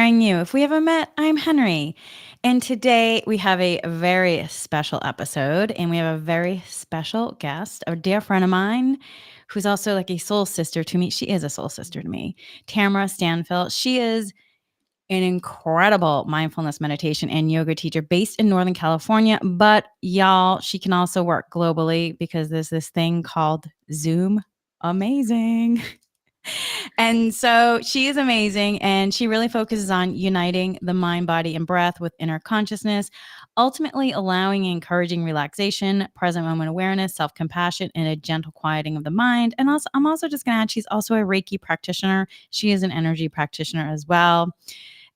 notifying you. If we haven't met, I'm Henry. And today we have a very special episode and we have a very special guest, a dear friend of mine who's also like a soul sister to me. She is a soul sister to me, Tamara Stanfill. She is an incredible mindfulness meditation and yoga teacher based in Northern California. But y'all, she can also work globally because there's this thing called Zoom. Amazing. And so she is amazing. And she really focuses on uniting the mind, body, and breath with inner consciousness, ultimately allowing and encouraging relaxation, present moment awareness, self compassion, and a gentle quieting of the mind. And also, I'm also just going to add, she's also a Reiki practitioner. She is an energy practitioner as well.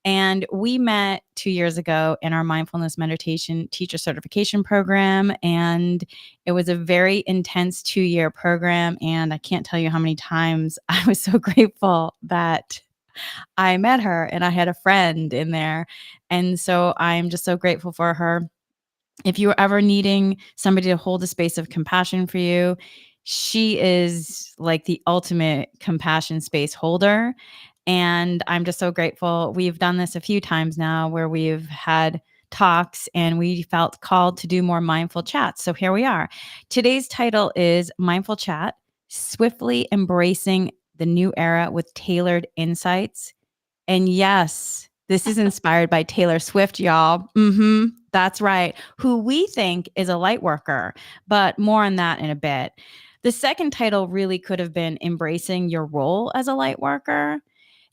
And we met 2 years ago in our mindfulness meditation teacher certification program. And it was a very intense 2-year program. And I can't tell you how many times I was so grateful that I met her and I had a friend in there. And so I'm just so grateful for her. If you are ever needing somebody to hold a space of compassion for you, she is like the ultimate compassion space holder. And I'm just so grateful. We've done this a few times now where we've had talks and we felt called to do more mindful chats. So here we are. Today's title is Mindful Chat, Swiftly Embracing the New Era with Tailored Insights. And yes, this is inspired by Taylor Swift, y'all. That's right. Who we think is a light worker, but more on that in a bit. The second title really could have been Embracing Your Role as a Light Worker.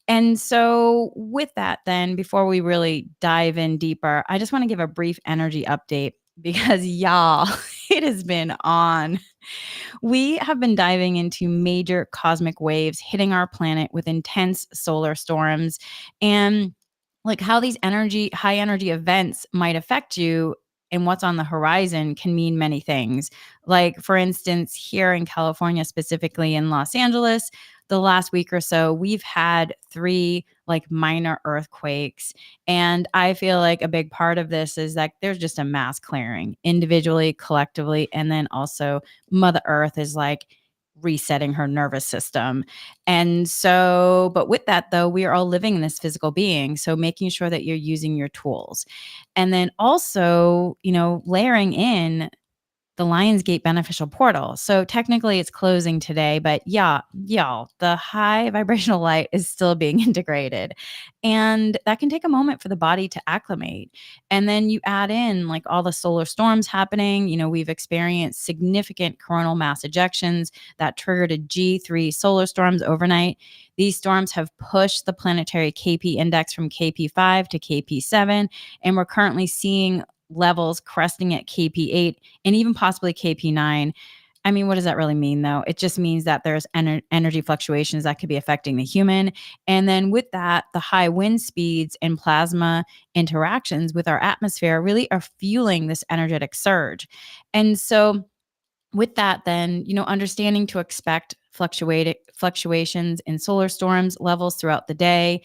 And so, with that, then, before we really dive in deeper, I just want to give a brief energy update because, y'all, it has been on. We have been diving into major cosmic waves hitting our planet with intense solar storms and like how these high energy events might affect you and what's on the horizon can mean many things. Like, for instance, here in California, specifically in Los Angeles, the last week or so, we've had 3 like minor earthquakes. And I feel like a big part of this is that there's just a mass clearing individually, collectively, and then also Mother Earth is like resetting her nervous system. And so, but with that though, we are all living in this physical being. So making sure that you're using your tools. And then also, layering in the Lionsgate beneficial portal. So technically it's closing today, but yeah, y'all, the high vibrational light is still being integrated. And that can take a moment for the body to acclimate. And then you add in like all the solar storms happening. We've experienced significant coronal mass ejections that triggered a G3 solar storms overnight. These storms have pushed the planetary KP index from KP5 to KP7, and we're currently seeing levels cresting at KP8 and even possibly KP9. I mean, what does that really mean, though? It just means that there's energy fluctuations that could be affecting the human. And then with that, the high wind speeds and plasma interactions with our atmosphere really are fueling this energetic surge. And so with that, then, understanding to expect fluctuations in solar storms levels throughout the day,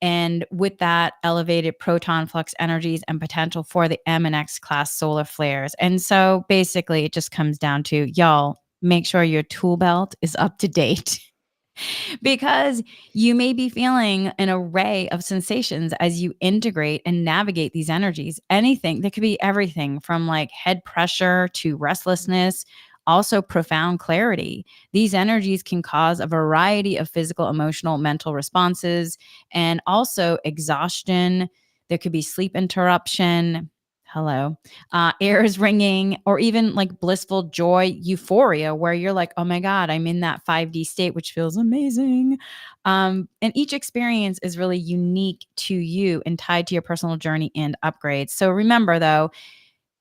and with that, elevated proton flux energies and potential for the M and X class solar flares. And so basically, it just comes down to y'all make sure your tool belt is up to date because you may be feeling an array of sensations as you integrate and navigate these energies. Anything that could be everything from like head pressure to restlessness, also profound clarity. These energies can cause a variety of physical, emotional, mental responses, and also exhaustion. There could be sleep interruption. Hello. Ears ringing, or even like blissful joy, euphoria, where you're like, oh my God, I'm in that 5D state, which feels amazing. And each experience is really unique to you and tied to your personal journey and upgrades. So remember, though,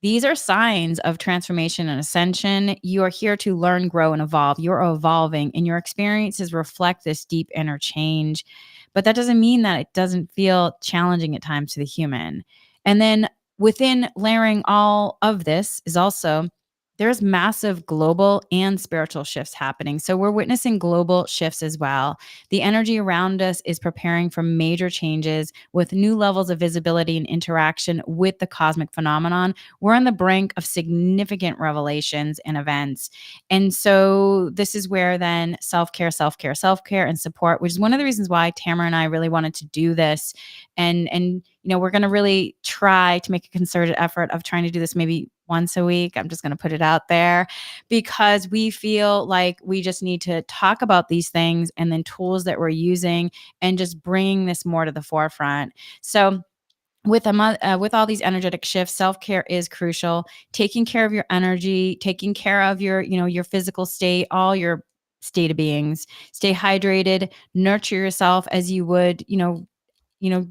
these are signs of transformation and ascension. You are here to learn, grow, and evolve. You're evolving, and your experiences reflect this deep inner change. But that doesn't mean that it doesn't feel challenging at times to the human. And then within layering all of this is also There's massive global and spiritual shifts happening. So we're witnessing global shifts as well. The energy around us is preparing for major changes with new levels of visibility and interaction with the cosmic phenomenon. We're on the brink of significant revelations and events. And so this is where then self-care, self-care, self-care and support, which is one of the reasons why Tamara and I really wanted to do this. And we're going to really try to make a concerted effort of trying to do this maybe once a week. I'm just going to put it out there because we feel like we just need to talk about these things and then tools that we're using and just bringing this more to the forefront. So with all these energetic shifts, self-care is crucial. Taking care of your energy, taking care of your physical state, all your state of beings. Stay hydrated, nurture yourself as you would, you know,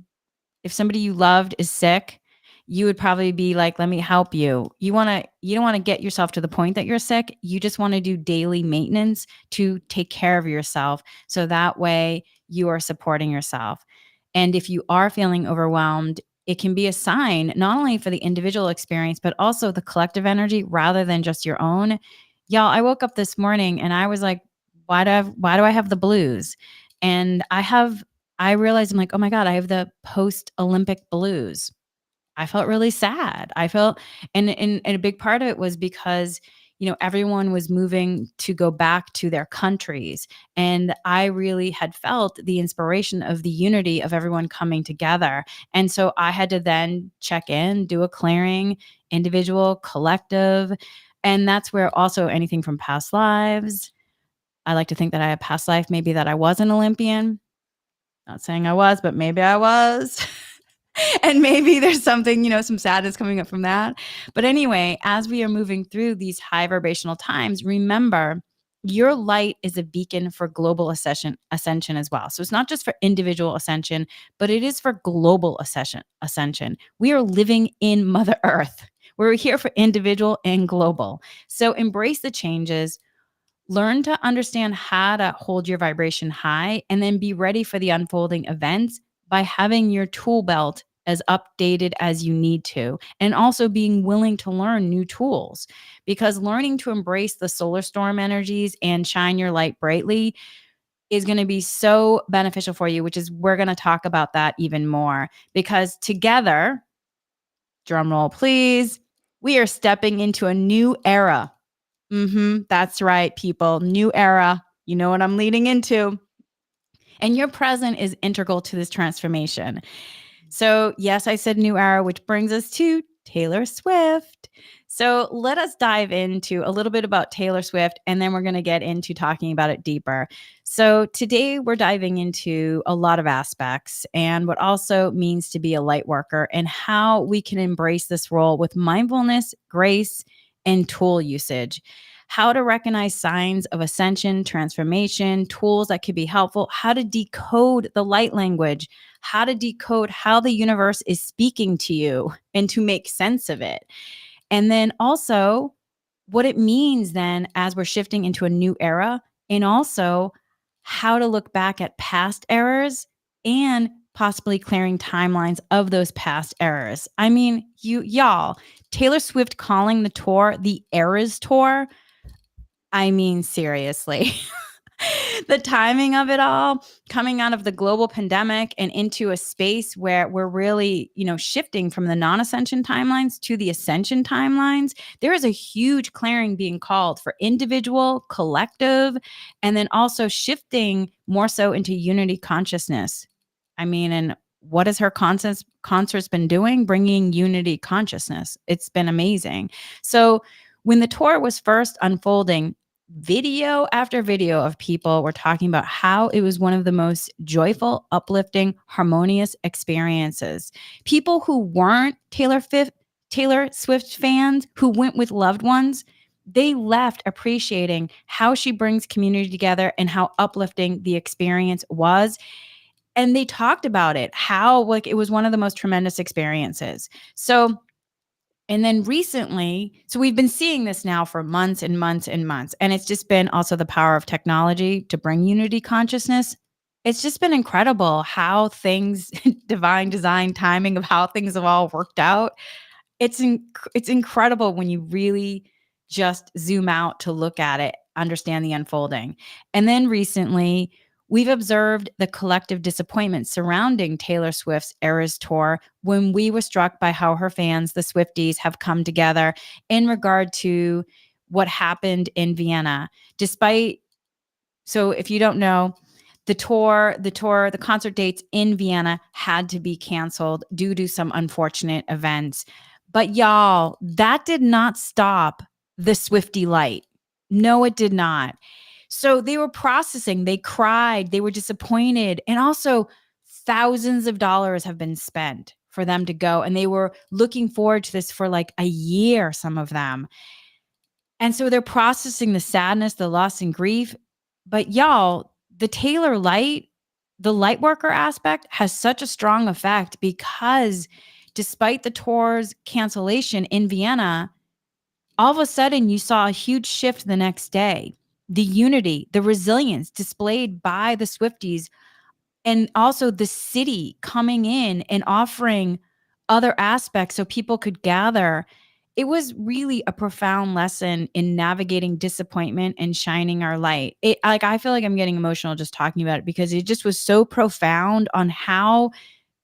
if somebody you loved is sick, you would probably be like, "Let me help you." You don't wanna get yourself to the point that you're sick. You just wanna do daily maintenance to take care of yourself, so that way you are supporting yourself. And if you are feeling overwhelmed, it can be a sign not only for the individual experience, but also the collective energy rather than just your own. Y'all, I woke up this morning and I was like, why do I have the blues?" And I realized I'm like, "Oh my god, I have the post-Olympic blues." I felt really sad. I felt and a big part of it was because, everyone was moving to go back to their countries, and I really had felt the inspiration of the unity of everyone coming together, and so I had to then check in, do a clearing, individual, collective, and that's where also anything from past lives. I like to think that I had past life, maybe that I was an Olympian. Not saying I was, but maybe I was. And maybe there's something, some sadness coming up from that. But anyway, as we are moving through these high vibrational times, remember your light is a beacon for global ascension as well. So it's not just for individual ascension, but it is for global ascension. We are living in Mother Earth. We're here for individual and global. So embrace the changes, learn to understand how to hold your vibration high, and then be ready for the unfolding events by having your tool belt as updated as you need to, and also being willing to learn new tools. Because learning to embrace the solar storm energies and shine your light brightly is going to be so beneficial for you, which is we're going to talk about that even more. Because together, drum roll please, we are stepping into a new era. That's right, people. New era. You know what I'm leading into. And your present is integral to this transformation. So, yes, I said new era, which brings us to Taylor Swift. So, let us dive into a little bit about Taylor Swift, and then we're going to get into talking about it deeper. So, today we're diving into a lot of aspects and what also means to be a light worker and how we can embrace this role with mindfulness, grace, and tool usage. How to recognize signs of ascension, transformation, tools that could be helpful, how to decode the light language, how to decode how the universe is speaking to you and to make sense of it. And then also what it means then as we're shifting into a new era, and also how to look back at past errors and possibly clearing timelines of those past errors. I mean, y'all, Taylor Swift calling the tour the Eras Tour. I mean, seriously. The timing of it all, coming out of the global pandemic and into a space where we're really, shifting from the non-ascension timelines to the ascension timelines. There is a huge clearing being called for individual, collective, and then also shifting more so into unity consciousness. I mean, and what has her concerts been doing? Bringing unity consciousness. It's been amazing. So when the tour was first unfolding, video after video of people were talking about how it was one of the most joyful, uplifting, harmonious experiences. People who weren't Taylor Swift fans, who went with loved ones, they left appreciating how she brings community together and how uplifting the experience was. And they talked about it, how like it was one of the most tremendous experiences. So and then recently, so we've been seeing this now for months and months and months. And it's just been also the power of technology to bring unity consciousness. It's just been incredible how things, divine design, timing of how things have all worked out. It's incredible when you really just zoom out to look at it, understand the unfolding. And then recently, we've observed the collective disappointment surrounding Taylor Swift's Eras Tour when we were struck by how her fans, the Swifties, have come together in regard to what happened in Vienna. So if you don't know, the concert dates in Vienna had to be canceled due to some unfortunate events. But y'all, that did not stop the Swiftie light. No, it did not. So they were processing, they cried, they were disappointed, and also thousands of dollars have been spent for them to go. And they were looking forward to this for like a year, some of them. And so they're processing the sadness, the loss, and grief. But y'all, the Taylor light, the Lightworker aspect has such a strong effect because despite the tour's cancellation in Vienna, all of a sudden you saw a huge shift the next day. The unity, the resilience displayed by the Swifties, and also the city coming in and offering other aspects so people could gather. It was really a profound lesson in navigating disappointment and shining our light. I feel like I'm getting emotional just talking about it because it just was so profound on how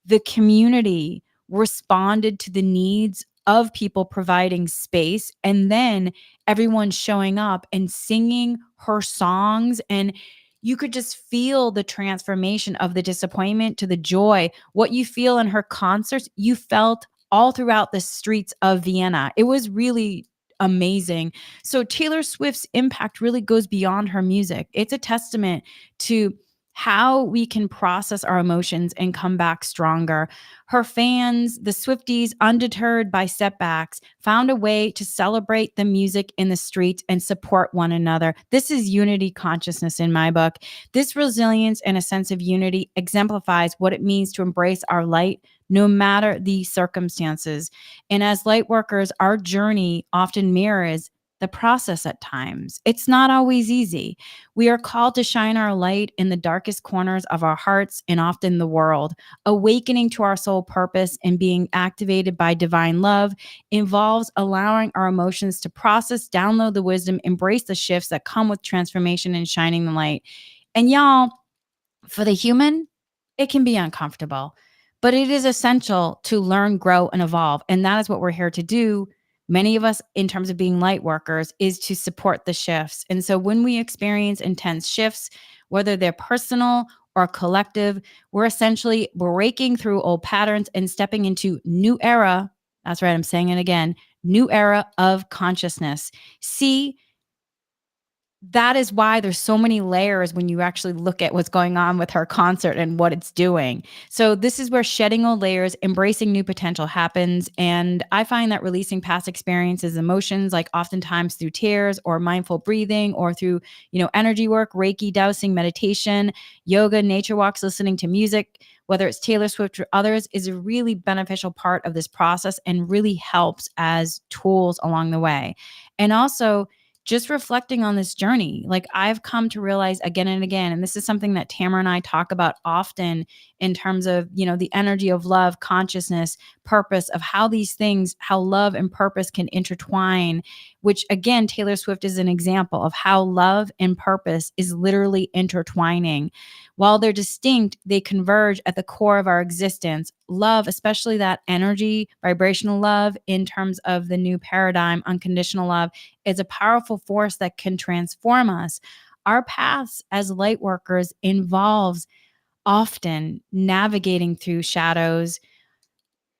the community responded to the needs of people providing space, and then everyone showing up and singing her songs, and you could just feel the transformation of the disappointment to the joy. What you feel in her concerts, you felt all throughout the streets of Vienna. It was really amazing. So Taylor Swift's impact really goes beyond her music. It's a testament to how we can process our emotions and come back stronger. Her fans, the Swifties, undeterred by setbacks, found a way to celebrate the music in the streets and support one another. This is unity consciousness in my book. This resilience and a sense of unity exemplifies what it means to embrace our light no matter the circumstances. And as light workers, our journey often mirrors the process at times. It's not always easy. We are called to shine our light in the darkest corners of our hearts and often the world. Awakening to our soul purpose and being activated by divine love involves allowing our emotions to process, download the wisdom, embrace the shifts that come with transformation and shining the light. And y'all, for the human, it can be uncomfortable, but it is essential to learn, grow, and evolve. And that is what we're here to do. Many of us, in terms of being light workers, is to support the shifts. And so when we experience intense shifts, whether they're personal or collective, we're essentially breaking through old patterns and stepping into new era. That's right, I'm saying it again, new era of consciousness. See, that is why there's so many layers when you actually look at what's going on with her concert and what it's doing. So this is where shedding old layers, embracing new potential happens. And I find that releasing past experiences, emotions, like oftentimes through tears or mindful breathing or through, energy work, Reiki, dowsing, meditation, yoga, nature walks, listening to music, whether it's Taylor Swift or others, is a really beneficial part of this process and really helps as tools along the way. And also, just reflecting on this journey, like I've come to realize again and again, and this is something that Tamara and I talk about often in terms of, the energy of love, consciousness, purpose, of how these things, how love and purpose can intertwine, which again, Taylor Swift is an example of how love and purpose is literally intertwining. While they're distinct, they converge at the core of our existence. Love, especially that energy, vibrational love in terms of the new paradigm, unconditional love, is a powerful force that can transform us. Our paths as light workers involves often navigating through shadows,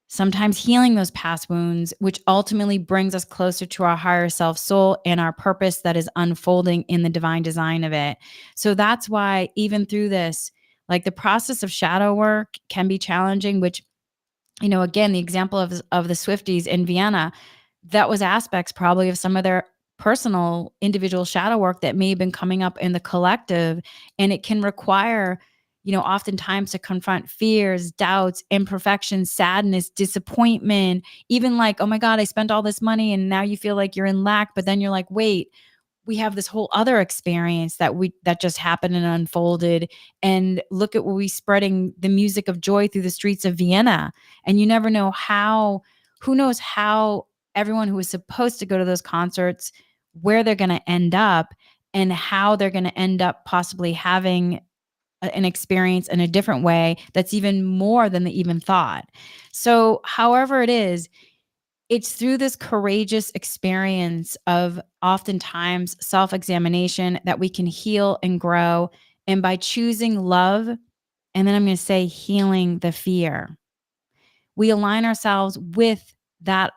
sometimes healing those past wounds, which ultimately brings us closer to our higher self soul and our purpose that is unfolding in the divine design of it. So that's why even through this, like the process of shadow work can be challenging, which, again, the example of the Swifties in Vienna, that was aspects probably of some of their personal individual shadow work that may have been coming up in the collective. And it can require, oftentimes to confront fears, doubts, imperfections, sadness, disappointment, even like, oh my God, I spent all this money and now you feel like you're in lack. But then you're like, wait, we have this whole other experience that just happened and unfolded, and look at what we spreading the music of joy through the streets of Vienna. And you never know who knows how everyone who was supposed to go to those concerts where they're going to end up and how they're going to end up possibly having an experience in a different way that's even more than they even thought. So, however it is, it's through this courageous experience of oftentimes self examination that we can heal and grow. And by choosing love, and then I'm going to say healing the fear, we align ourselves with that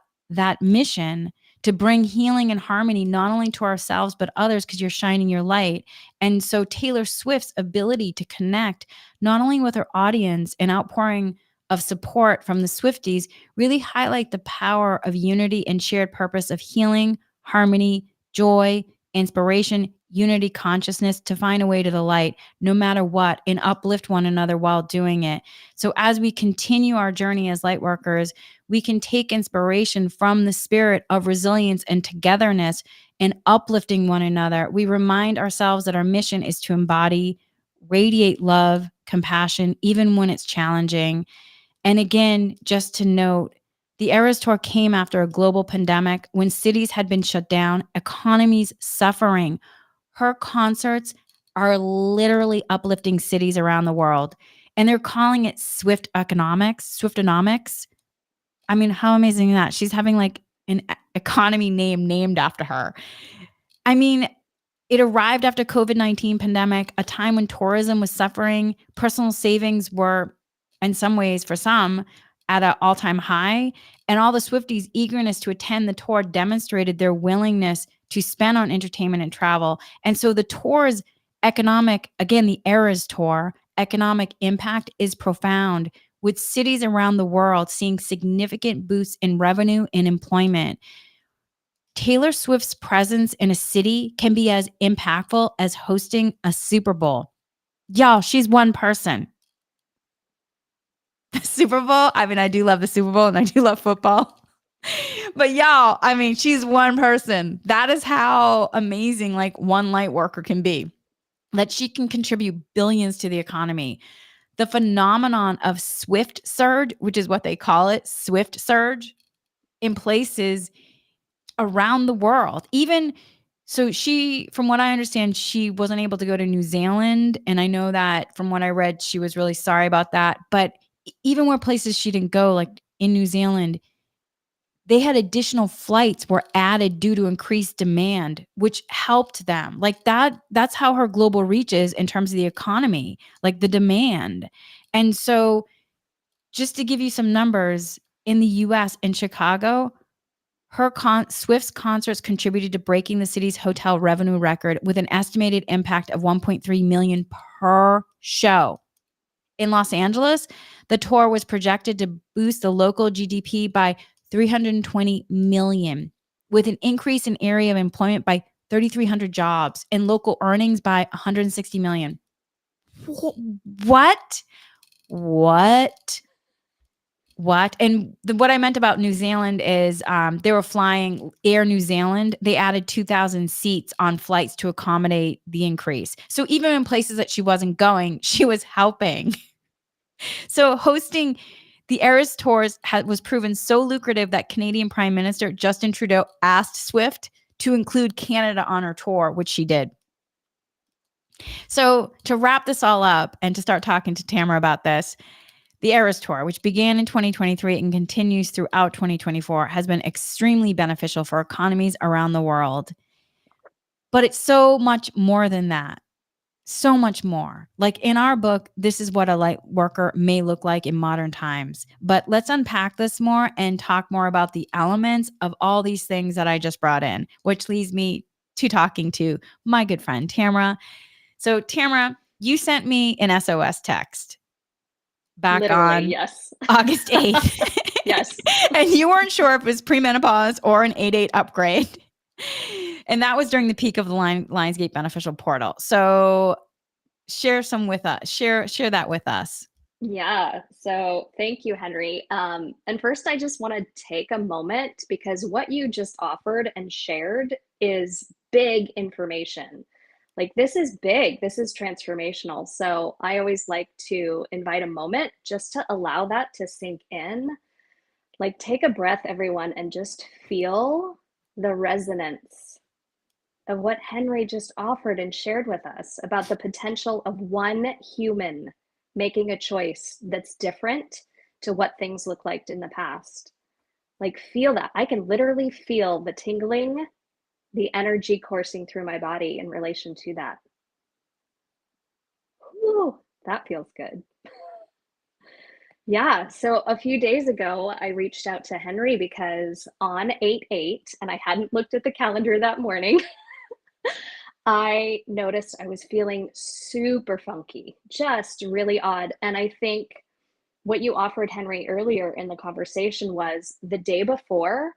mission to bring healing and harmony not only to ourselves but others, because you're shining your light. And so Taylor Swift's ability to connect not only with her audience and outpouring of support from the Swifties really highlight the power of unity and shared purpose of healing, harmony, joy, inspiration, unity, consciousness to find a way to the light no matter what, and uplift one another while doing it. So as we continue our journey as light workers, we can take inspiration from the spirit of resilience and togetherness and uplifting one another. We remind ourselves that our mission is to embody, radiate love, compassion, even when it's challenging. And again, just to note, the Eras Tour came after a global pandemic when cities had been shut down, economies suffering. Her concerts are literally uplifting cities around the world. And they're calling it Swift economics, Swiftonomics. I mean, how amazing is that? She's having like an economy name named after her. I mean, it arrived after COVID-19 pandemic, a time when tourism was suffering, personal savings were, in some ways, for some, at an all-time high, and all the Swifties' eagerness to attend the tour demonstrated their willingness to spend on entertainment and travel. And so the tour's economic, again, the Eras Tour, economic impact is profound, with cities around the world seeing significant boosts in revenue and employment. Taylor Swift's presence in a city can be as impactful as hosting a Super Bowl. Y'all, she's one person. The Super Bowl, I mean, I do love the Super Bowl and I do love football. But y'all, I mean, she's one person. That is how amazing like one light worker can be. That she can contribute billions to the economy. The phenomenon of swift surge, which is what they call it, swift surge, in places around the world. Even so, she, from what I understand, she wasn't able to go to New Zealand. And I know that from what I read, she was really sorry about that. But even where places she didn't go, like in New Zealand, they had additional flights were added due to increased demand, which helped them. Like that's how her global reach is in terms of the economy, like the demand. And so just to give you some numbers, in the US, in Chicago, Swift's concerts contributed to breaking the city's hotel revenue record with an estimated impact of 1.3 million per show. In Los Angeles, the tour was projected to boost the local GDP by 320 million, with an increase in area of employment by 3,300 jobs and local earnings by 160 million. What? What? What? And what I meant about New Zealand is they were flying Air New Zealand. They added 2,000 seats on flights to accommodate the increase. So even in places that she wasn't going, she was helping. So hosting the Eras Tours was proven so lucrative that Canadian Prime Minister Justin Trudeau asked Swift to include Canada on her tour, which she did. So to wrap this all up and to start talking to Tamara about this, the Eras Tour, which began in 2023 and continues throughout 2024, has been extremely beneficial for economies around the world. But it's so much more than that. So much more. Like in our book, this is what a light worker may look like in modern times. But let's unpack this more and talk more about the elements of all these things that I just brought in, which leads me to talking to my good friend, Tamara. So, Tamara, you sent me an SOS text back Literally, on yes. August 8th. Yes. And you weren't sure if it was premenopause or an 8-8 upgrade. And that was during the peak of the Lionsgate Beneficial Portal. So share some with us. Share that with us. Yeah. So thank you, Henry. And first, I just want to take a moment because what you just offered and shared is big information. Like, this is big, this is transformational. So I always like to invite a moment just to allow that to sink in. Like, take a breath, everyone, and just feel the resonance of what Henry just offered and shared with us about the potential of one human making a choice that's different to what things look like in the past. Like, feel that. I can literally feel the tingling, the energy coursing through my body in relation to that. Whew, that feels good. Yeah, so a few days ago, I reached out to Henry because on 8/8, and I hadn't looked at the calendar that morning, I noticed I was feeling super funky, just really odd. And I think what you offered, Henry, earlier in the conversation was the day before,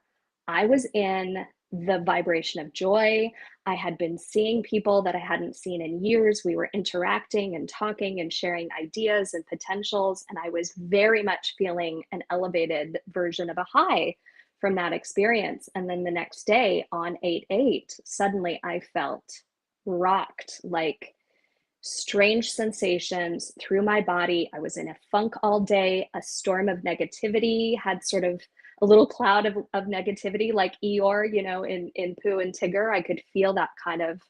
I was in the vibration of joy. I had been seeing people that I hadn't seen in years. We were interacting and talking and sharing ideas and potentials. And I was very much feeling an elevated version of a high from that experience. And then the next day on 8/8, suddenly I felt rocked, like strange sensations through my body. I was in a funk all day. A storm of negativity had sort of a little cloud of negativity, like Eeyore, in Pooh and Tigger. I could feel that kind of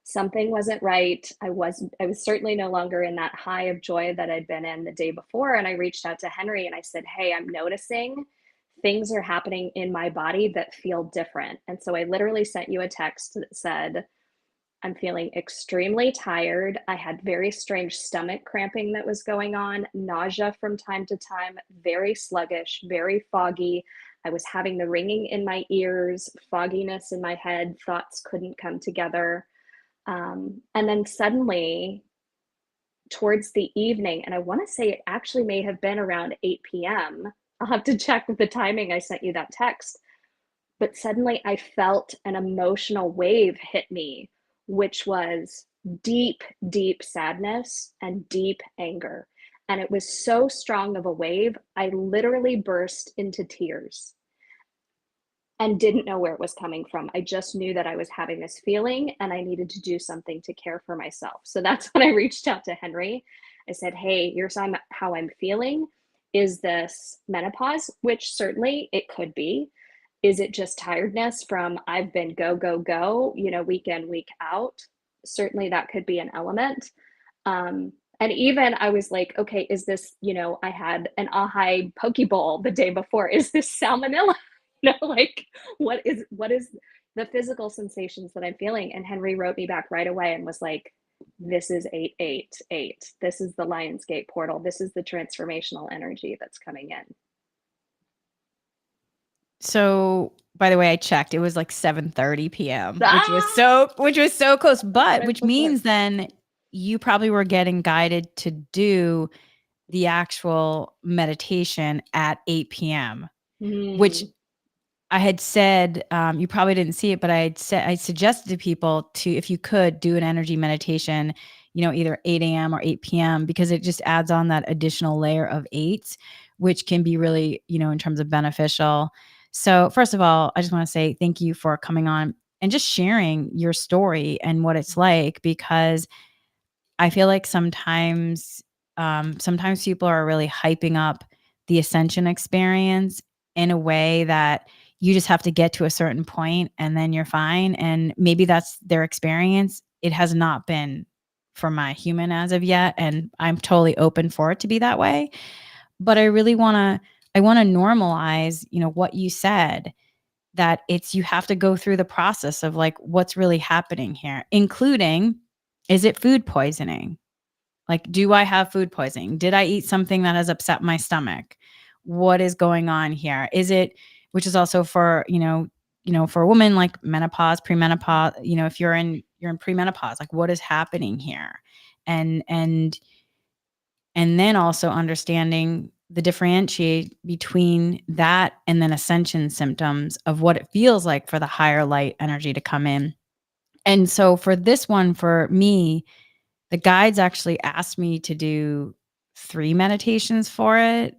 something wasn't right. I was certainly no longer in that high of joy that I'd been in the day before. And I reached out to Henry and I said, "Hey, I'm noticing things are happening in my body that feel different." And so I literally sent you a text that said, "I'm feeling extremely tired. I had very strange stomach cramping that was going on, nausea from time to time, very sluggish, very foggy. I was having the ringing in my ears, fogginess in my head, thoughts couldn't come together." And then suddenly, towards the evening, and I want to say it actually may have been around 8 p.m. I'll have to check with the timing I sent you that text. But suddenly I felt an emotional wave hit me, which was deep, deep sadness and deep anger. And it was so strong of a wave, I literally burst into tears and didn't know where it was coming from. I just knew that I was having this feeling and I needed to do something to care for myself. So that's when I reached out to Henry. I said, "Hey, here's how I'm feeling. Is this menopause?" Which certainly it could be. Is it just tiredness from I've been go, go, go, week in, week out? Certainly that could be an element. And even I was like, okay, is this, I had an Ahai poke bowl the day before. Is this salmonella? Like what is the physical sensations that I'm feeling? And Henry wrote me back right away and was like, "This is 8/8/8. This is the Lionsgate portal. This is the transformational energy that's coming in." So, by the way, I checked. It was like 7:30 p.m., Ah, which was so close, but right which before. means then you probably were getting guided to do the actual meditation at 8 p.m., which Mm, I had said, you probably didn't see it, but I suggested to people to, if you could, do an energy meditation, either 8 a.m. or 8 p.m., because it just adds on that additional layer of eights, which can be really, in terms of beneficial. So first of all, I just want to say thank you for coming on and just sharing your story and what it's like, because I feel like sometimes people are really hyping up the ascension experience in a way that you just have to get to a certain point and then you're fine. And maybe that's their experience. It has not been for my human as of yet. And I'm totally open for it to be that way. But I want to normalize, what you said, that it's, you have to go through the process of like, what's really happening here, including, is it food poisoning? Like, do I have food poisoning? Did I eat something that has upset my stomach? What is going on here? Is it, which is also for, for a woman, like menopause, premenopause, if you're in premenopause, like what is happening here? And then also understanding the differentiate between that and then ascension symptoms of what it feels like for the higher light energy to come in. And so for this one, for me, the guides actually asked me to do 3 meditations for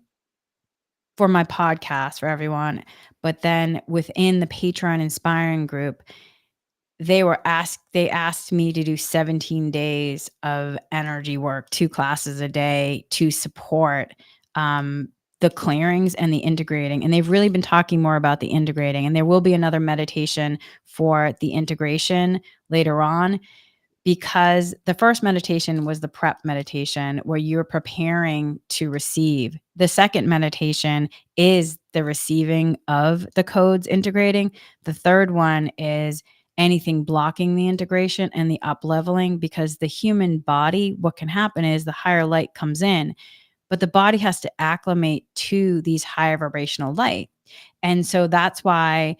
my podcast for everyone, but then within the Patreon Inspiring group, they asked me to do 17 days of energy work, 2 classes a day to support, um, the clearings and the integrating. And they've really been talking more about the integrating. And there will be another meditation for the integration later on, because the first meditation was the prep meditation where you're preparing to receive. The second meditation is the receiving of the codes integrating. The third one is anything blocking the integration and the up leveling, because the human body, what can happen is the higher light comes in, but the body has to acclimate to these higher vibrational light. And so that's why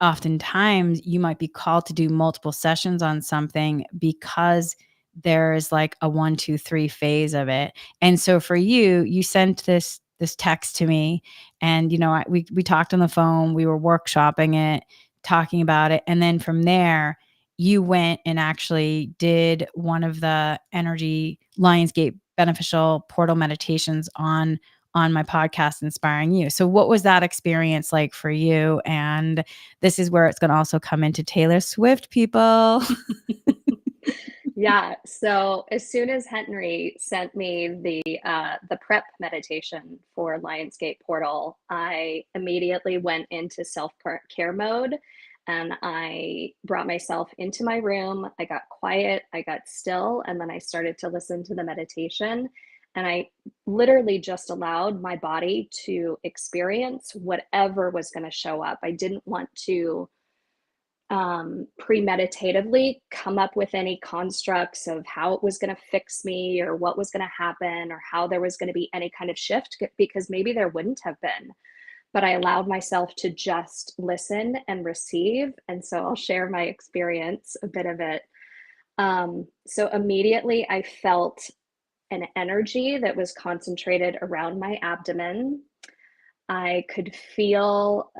oftentimes you might be called to do multiple sessions on something, because there's like a 1, 2, 3 phase of it. And so for you, you sent this text to me, and we talked on the phone, we were workshopping it, talking about it, and then from there you went and actually did one of the energy Lionsgate beneficial portal meditations on my podcast, Inspiring You. So what was that experience like for you? And this is where it's going to also come into Taylor Swift, people. Yeah. So as soon as Henry sent me the prep meditation for Lionsgate Portal, I immediately went into self-care mode, and I brought myself into my room. I got quiet, I got still, and then I started to listen to the meditation. And I literally just allowed my body to experience whatever was going to show up. I didn't want to premeditatively come up with any constructs of how it was going to fix me or what was going to happen or how there was going to be any kind of shift, because maybe there wouldn't have been. But I allowed myself to just listen and receive. And so I'll share my experience, a bit of it. So immediately I felt an energy that was concentrated around my abdomen. I could feel,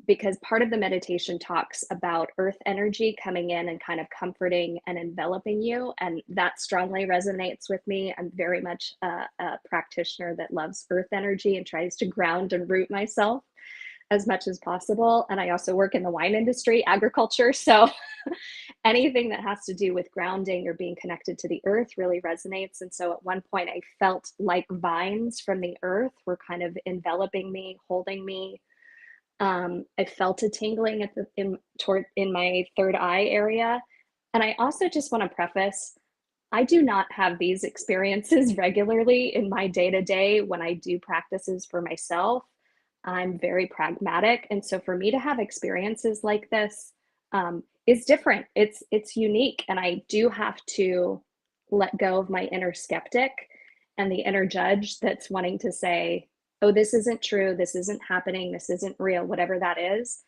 because part of the meditation talks about earth energy coming in and kind of comforting and enveloping you. And that strongly resonates with me. I'm very much a practitioner that loves earth energy and tries to ground and root myself as much as possible. And I also work in the wine industry, agriculture. So anything that has to do with grounding or being connected to the earth really resonates. And so at one point, I felt like vines from the earth were kind of enveloping me, holding me. I felt a tingling in my third eye area. And I also just want to preface, I do not have these experiences regularly in my day to day when I do practices for myself. I'm very pragmatic. And so for me to have experiences like this is different. It's unique. And I do have to let go of my inner skeptic and the inner judge that's wanting to say, oh, this isn't true. This isn't happening. This isn't real, whatever that is.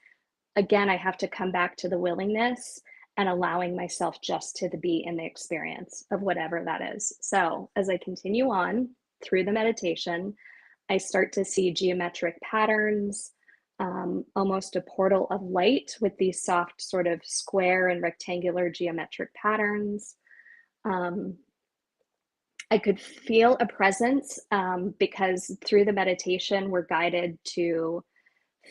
Again, I have to come back to the willingness and allowing myself just to be in the experience of whatever that is. So as I continue on through the meditation, I start to see geometric patterns, almost a portal of light with these soft sort of square and rectangular geometric patterns. I could feel a presence, because through the meditation, we're guided to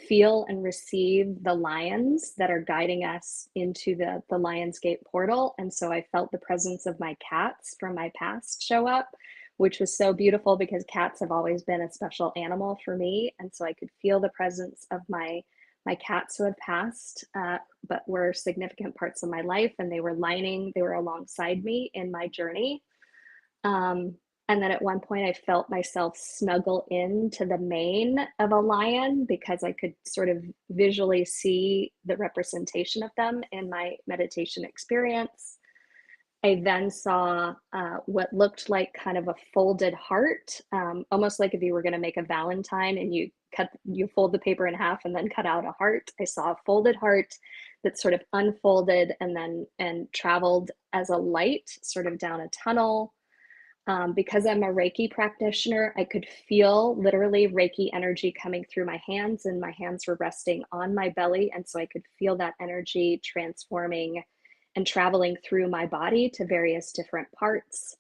feel and receive the lions that are guiding us into the Lionsgate portal. And so I felt the presence of my cats from my past show up, which was so beautiful because cats have always been a special animal for me. And so I could feel the presence of my cats who have passed, but were significant parts of my life, and they were alongside me in my journey. And then at one point, I felt myself snuggle into the mane of a lion because I could sort of visually see the representation of them in my meditation experience. I then saw what looked like kind of a folded heart, almost like if you were going to make a Valentine and you fold the paper in half and then cut out a heart. I saw a folded heart that sort of unfolded and traveled as a light sort of down a tunnel. Because I'm a Reiki practitioner, I could feel literally Reiki energy coming through my hands, and my hands were resting on my belly. And so I could feel that energy transforming and traveling through my body to various different parts.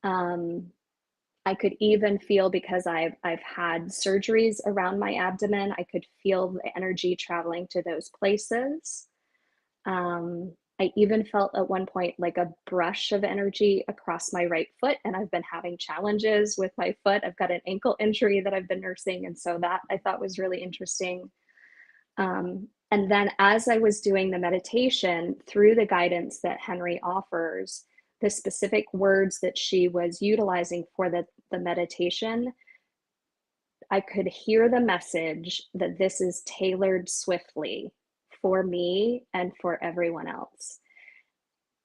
I could even feel, because I've had surgeries around my abdomen, I could feel the energy traveling to those places. I even felt at one point like a brush of energy across my right foot, and I've been having challenges with my foot. I've got an ankle injury that I've been nursing, and so that I thought was really interesting. And then as I was doing the meditation, through the guidance that Henry offers, the specific words that she was utilizing for the meditation, I could hear the message that this is tailored swiftly for me and for everyone else.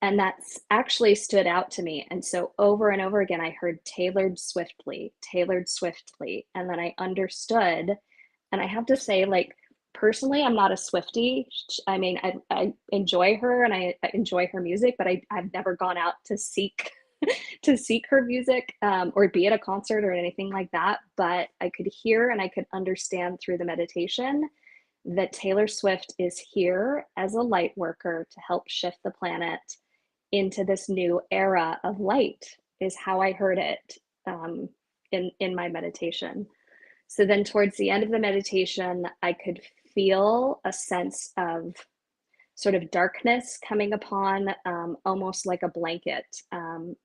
And that's actually stood out to me. And so over and over again, I heard tailored swiftly. And then I understood. And I have to say, like, personally, I'm not a Swiftie. I mean, I enjoy her and I enjoy her music, but I've never gone out to seek to seek her music, or be at a concert or anything like that. But I could hear and I could understand through the meditation that Taylor Swift is here as a light worker to help shift the planet into this new era of light, is how I heard it, in my meditation. So then towards the end of the meditation, I could feel a sense of sort of darkness coming upon, almost like a blanket,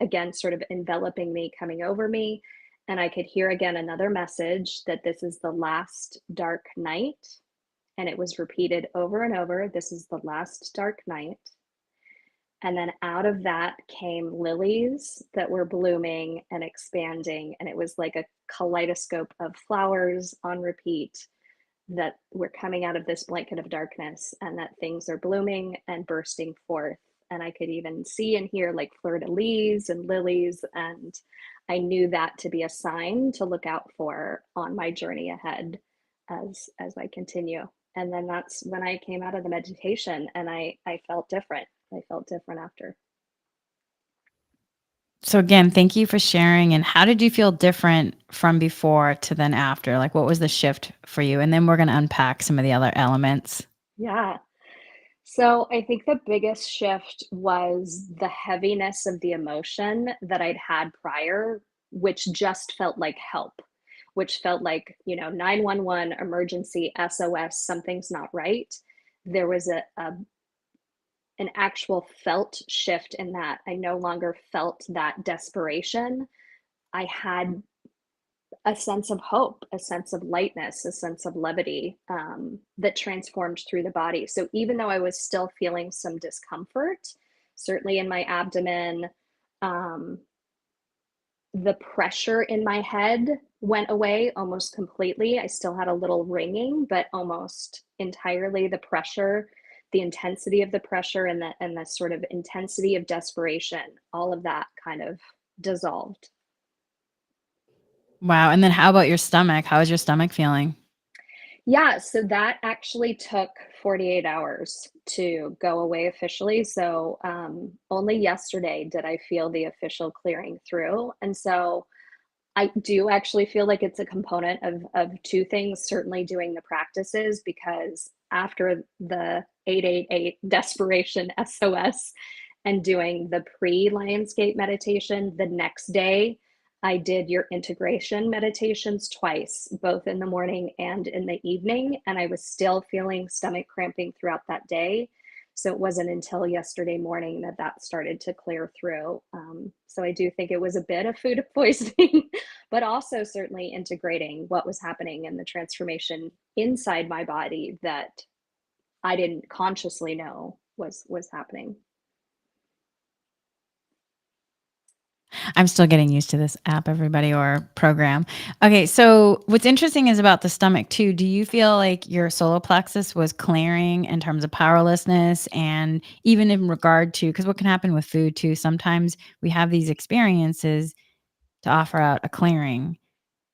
again, sort of enveloping me, coming over me. And I could hear again another message that this is the last dark night. And it was repeated over and over. This is the last dark night. And then out of that came lilies that were blooming and expanding. And it was like a kaleidoscope of flowers on repeat, that were coming out of this blanket of darkness, and that things are blooming and bursting forth. And I could even see and hear like fleur de lis and lilies. And I knew that to be a sign to look out for on my journey ahead as I continue. And then that's when I came out of the meditation, and I felt different. I felt different after. So again, thank you for sharing. And how did you feel different from before to then after? Like, what was the shift for you? And then we're going to unpack some of the other elements. Yeah. So I think the biggest shift was the heaviness of the emotion that I'd had prior, which just felt like help, which felt like, 911, emergency, SOS, something's not right. There was an actual felt shift in that. I no longer felt that desperation. I had a sense of hope, a sense of lightness, a sense of levity, that transformed through the body. So even though I was still feeling some discomfort, certainly in my abdomen, um, the pressure in my head went away almost completely. I still had a little ringing, but almost entirely the pressure, the intensity of the pressure, and the sort of intensity of desperation, all of that kind of dissolved. Wow. And then how about your stomach? How is your stomach feeling? Yeah, so that actually took 48 hours to go away officially. So only yesterday did I feel the official clearing through. And so I do actually feel like it's a component of two things, certainly doing the practices, because after the 888 desperation SOS and doing the pre-Lionsgate meditation, the next day I did your integration meditations twice, both in the morning and in the evening, and I was still feeling stomach cramping throughout that day. So it wasn't until yesterday morning that that started to clear through. So I do think it was a bit of food poisoning, but also certainly integrating what was happening in the transformation inside my body that I didn't consciously know was happening. I'm still getting used to this app, everybody, or program. Okay, so what's interesting is about the stomach too. Do you feel like your solar plexus was clearing in terms of powerlessness, and even in regard to, because what can happen with food too? Sometimes we have these experiences to offer out a clearing,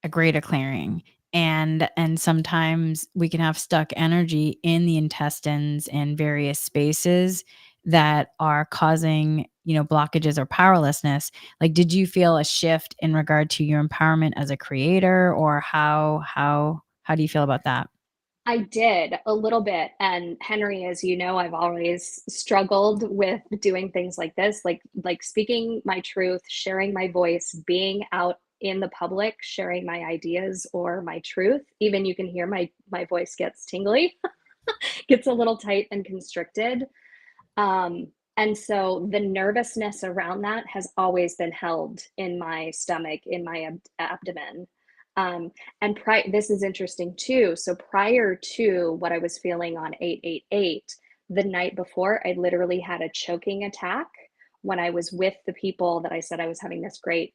a greater clearing. And sometimes we can have stuck energy in the intestines and various spaces that are causing, blockages or powerlessness. Like, did you feel a shift in regard to your empowerment as a creator, or how do you feel about that? I did a little bit. And Henry, as you know, I've always struggled with doing things like this, like speaking my truth, sharing my voice, being out in the public, sharing my ideas or my truth. Even you can hear my voice gets tingly, gets a little tight and constricted. And so the nervousness around that has always been held in my stomach, in my abdomen. And this is interesting too. So prior to what I was feeling on 888, the night before, I literally had a choking attack when I was with the people that I said I was having this great,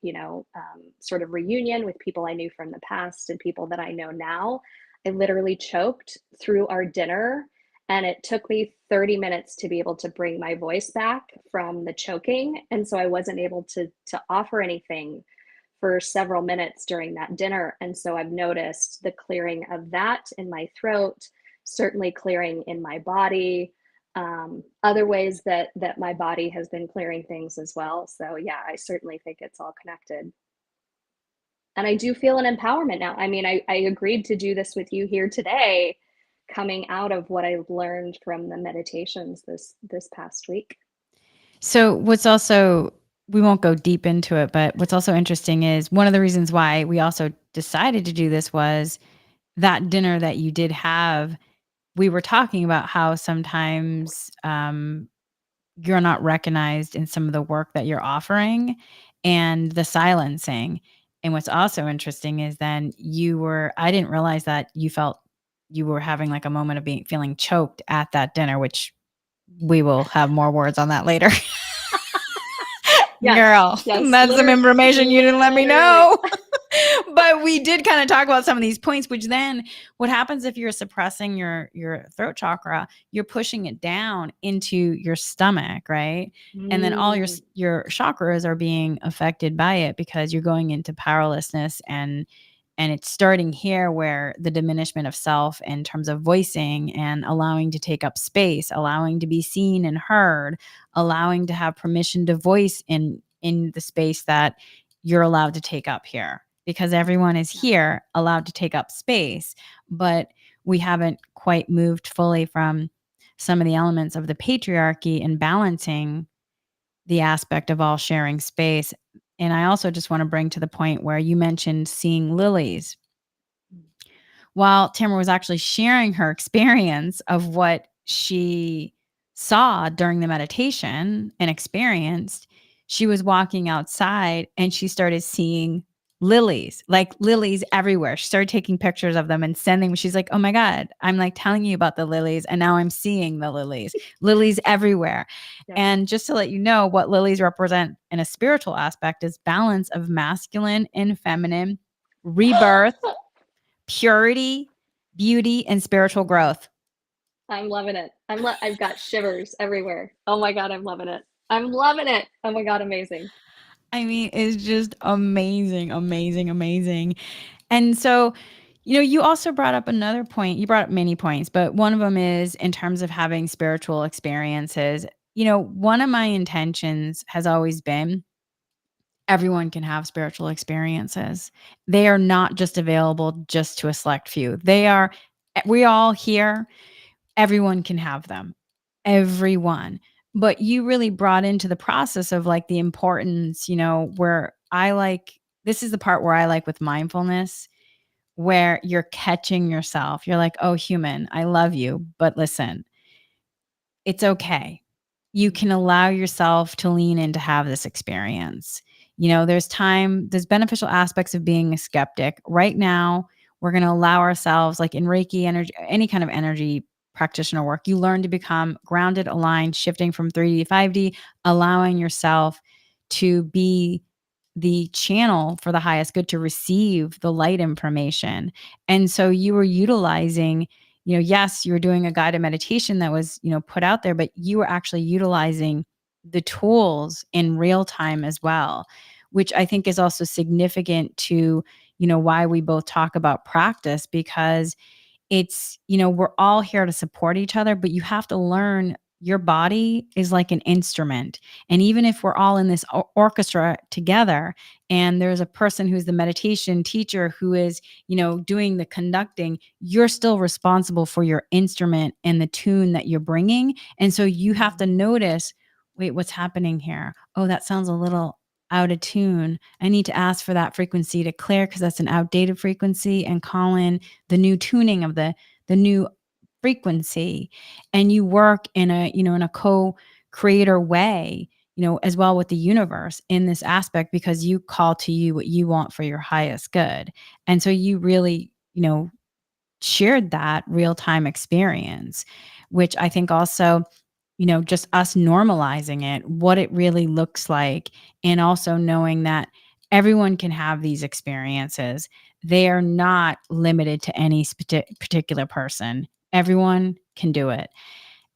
sort of reunion with people I knew from the past and people that I know now. I literally choked through our dinner, and it took me 30 minutes to be able to bring my voice back from the choking. And so I wasn't able to offer anything for several minutes during that dinner. And so I've noticed the clearing of that in my throat, certainly clearing in my body, other ways that my body has been clearing things as well. So yeah, I certainly think it's all connected. And I do feel an empowerment now. I mean, I agreed to do this with you here today, coming out of what I've learned from the meditations this past week. So what's also, we won't go deep into it, but what's also interesting is one of the reasons why we also decided to do this was that dinner that you did have. We were talking about how sometimes you're not recognized in some of the work that you're offering and the silencing. And what's also interesting is then I didn't realize that you felt you were having like a moment of feeling choked at that dinner, which we will have more words on that later. Yes, Girl, yes, that's some information you didn't let me literally. know. But we did kind of talk about some of these points, which then what happens if you're suppressing your throat chakra, you're pushing it down into your stomach, right? And then all your chakras are being affected by it because you're going into powerlessness, and it's starting here where the diminishment of self in terms of voicing and allowing to take up space, allowing to be seen and heard, allowing to have permission to voice in the space that you're allowed to take up here, because everyone is here allowed to take up space, but we haven't quite moved fully from some of the elements of the patriarchy and balancing the aspect of all sharing space. And I also just want to bring to the point where you mentioned seeing lilies. While Tamara was actually sharing her experience of what she saw during the meditation and experienced, she was walking outside and she started seeing lilies, like lilies everywhere. She started taking pictures of them and sending me. She's like, "Oh my God, I'm like telling you about the lilies, and now I'm seeing the lilies everywhere." Yeah. And just to let you know, what lilies represent in a spiritual aspect is balance of masculine and feminine, rebirth, purity, beauty, and spiritual growth. I'm loving it. I've got shivers everywhere. Oh my God, I'm loving it. I'm loving it. Oh my God, amazing. I mean, it's just amazing, amazing, amazing. And so, you also brought up another point. You brought up many points, but one of them is in terms of having spiritual experiences. One of my intentions has always been everyone can have spiritual experiences. They are not just available just to a select few. We all here, everyone can have them. Everyone. But you really brought into the process of like the importance, where this is the part where I like with mindfulness, where you're catching yourself. You're like, "Oh, human, I love you, but listen, it's okay. You can allow yourself to lean in to have this experience." There's beneficial aspects of being a skeptic. Right now, we're going to allow ourselves, like in Reiki energy, any kind of energy practitioner work, you learn to become grounded, aligned, shifting from 3D to 5D, allowing yourself to be the channel for the highest good, to receive the light information. And so you were utilizing, yes, you were doing a guided meditation that was, put out there, but you were actually utilizing the tools in real time as well, which I think is also significant to, why we both talk about practice, because we're all here to support each other, but you have to learn your body is like an instrument. And even if we're all in this orchestra together, and there's a person who's the meditation teacher who is, doing the conducting, you're still responsible for your instrument and the tune that you're bringing. And so you have to notice, wait, what's happening here? Oh, that sounds a little out of tune. I need to ask for that frequency to clear because that's an outdated frequency, and call in the new tuning of the new frequency. And you work in a creator way, as well with the universe in this aspect, because you call to you what you want for your highest good. And so you really, shared that real time experience, which I think also, just us normalizing it, what it really looks like, and also knowing that everyone can have these experiences. They are not limited to any particular person. Everyone can do it.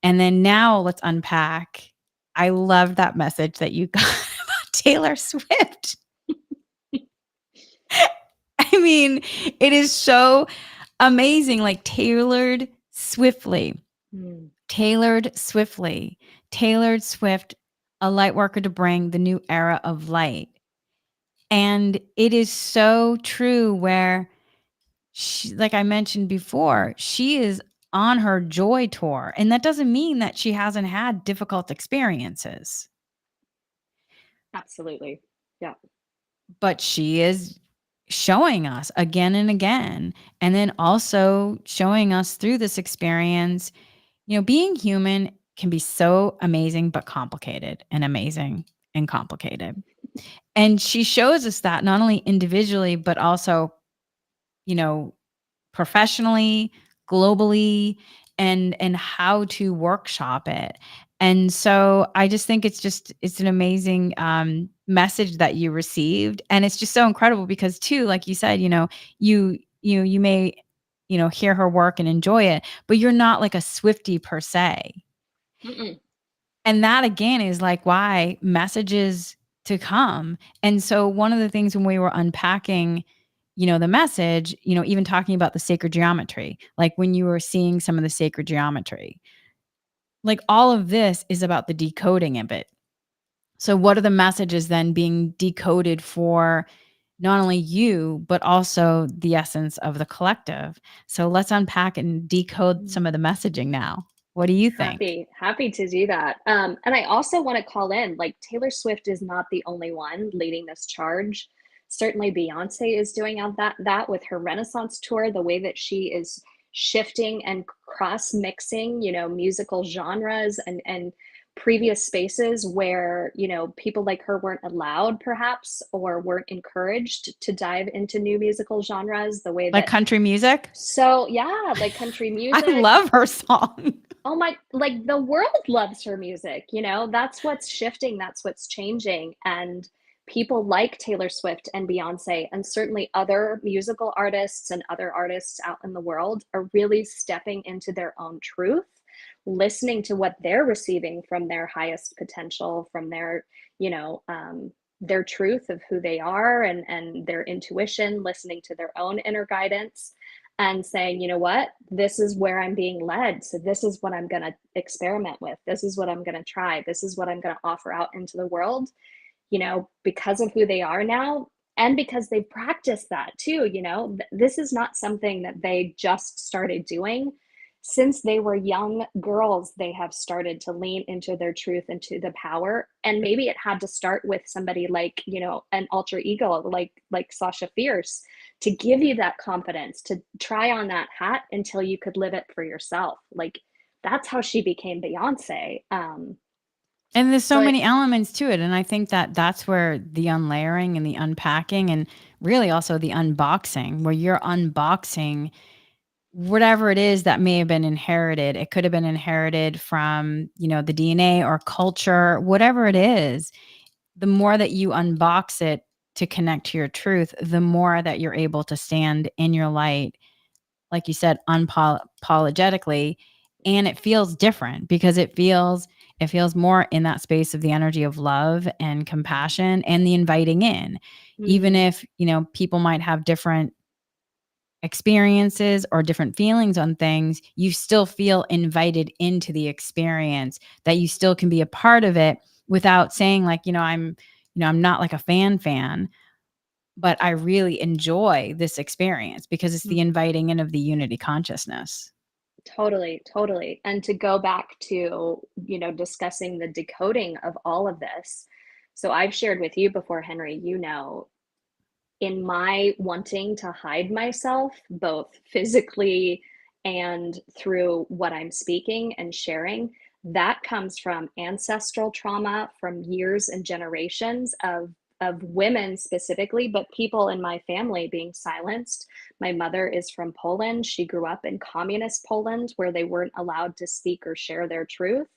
And then now let's unpack. I love that message that you got about Taylor Swift. I mean, it is so amazing, like Mm. tailored swiftly, tailored Swift, a light worker to bring the new era of light. And it is so true where she, like I mentioned before, she is on her joy tour. And that doesn't mean that she hasn't had difficult experiences, Absolutely. Yeah. but she is showing us again and again. And then also showing us through this experience, being human can be so amazing, but complicated, and amazing and complicated. And she shows us that not only individually, but also, you know, professionally, globally, and how to workshop it. And so I just think it's an amazing message that you received, and it's just so incredible because too, like you said, you may hear her work and enjoy it, but you're not like a Swiftie per se. Mm-mm. And that again is like why messages to come. And so one of the things when we were unpacking, the message, even talking about the sacred geometry, like when you were seeing some of the sacred geometry, like all of this is about the decoding of it. So what are the messages then being decoded for not only you, but also the essence of the collective? So let's unpack and decode some of the messaging now. What do you think? Happy to do that. And I also want to call in, like, Taylor Swift is not the only one leading this charge. Certainly Beyonce is doing out that with her Renaissance tour, the way that she is shifting and cross mixing, musical genres and previous spaces where, people like her weren't allowed perhaps or weren't encouraged to dive into new musical genres the way Like that. country music? So yeah, like country I music. love her song. Oh my, like the world loves her music, that's what's shifting, that's what's changing. And people like Taylor Swift and Beyonce, and certainly other musical artists and other artists out in the world, are really stepping into their own truth, listening to what they're receiving from their highest potential, from their truth of who they are and their intuition, listening to their own inner guidance and saying, you know what, this is where I'm being led. So this is what I'm going to experiment with. This is what I'm going to try. This is what I'm going to offer out into the world, because of who they are now. And because they've practiced that too, this is not something that they just started doing. Since they were young girls, they have started to lean into their truth, into the power. And maybe it had to start with somebody like, an alter ego, like Sasha Fierce, to give you that confidence to try on that hat until you could live it for yourself. Like that's how she became Beyonce. And there's So so many elements to it, and I think that that's where the unlayering and the unpacking and really also the unboxing, where you're unboxing whatever it is that may have been inherited. It could have been inherited from, the DNA or culture, whatever it is. The more that you unbox it to connect to your truth, the more that you're able to stand in your light, like you said, unapologetically. And it feels different because it feels more in that space of the energy of love and compassion and the inviting in. Even mm, if, people might have different experiences or different feelings on things, you still feel invited into the experience, that you still can be a part of it without saying like, I'm not like a fan, but I really enjoy this experience because it's the mhm. inviting in of the unity consciousness. Totally, totally. And to go back to, discussing the decoding of all of this. So I've shared with you before, Henry, in my wanting to hide myself, both physically and through what I'm speaking and sharing, That comes from ancestral trauma from years and generations of women specifically, but people in my family being silenced. My mother is from Poland. She grew up in communist Poland where they weren't allowed to speak or share their truth.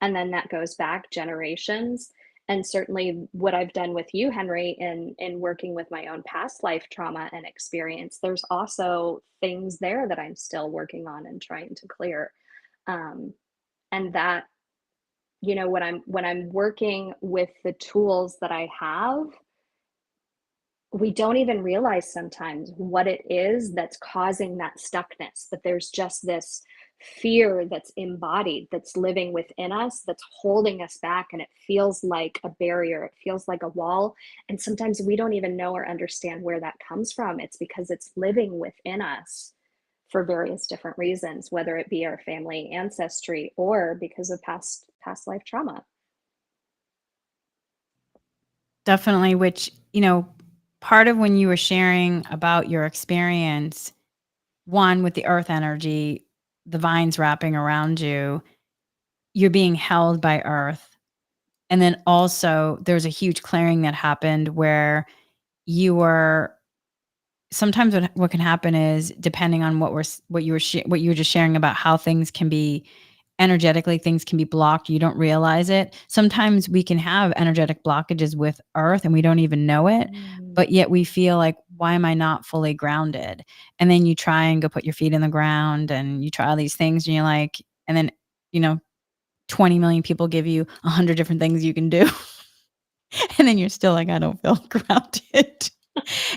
And then that goes back generations. And certainly what I've done with you, Henry, in working with my own past life trauma and experience, there's also things there that I'm still working on and trying to clear. Um, and that, when I'm working with the tools that I have, we don't even realize sometimes what it is that's causing that stuckness, but there's just this fear that's embodied, that's living within us, that's holding us back, and it feels like a barrier, it feels like a wall, and sometimes we don't even know or understand where that comes from. It's because it's living within us for various different reasons, whether it be our family ancestry or because of past life trauma. Definitely, which, part of when you were sharing about your experience, one with the earth energy, the vines wrapping around you, you're being held by earth. And then also there's a huge clearing that happened where you were sometimes what can happen is depending on what you were just sharing about how things can be energetically, things can be blocked, you don't realize it. Sometimes we can have energetic blockages with earth and we don't even know it, Mm. but yet we feel like, why am I not fully grounded? And then you try and go put your feet in the ground and you try all these things and you're like, and then, you know 20 million people give you 100 different things you can do. And then you're still like, I don't feel grounded.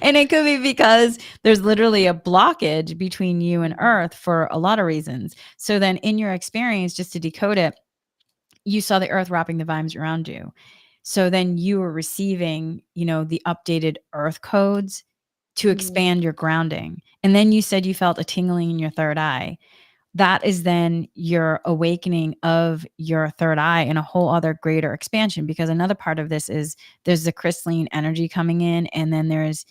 And it could be because there's literally a blockage between you and Mhm. earth for a lot of reasons. So then in your experience, just to decode it, you saw the earth wrapping the vibes around you. So then you were receiving, the updated earth codes to Mm. expand your grounding. And then you said you felt a tingling in your third eye. That is then your awakening of your third eye in a whole other greater expansion, because another part of this is there's the crystalline energy coming in, and then there's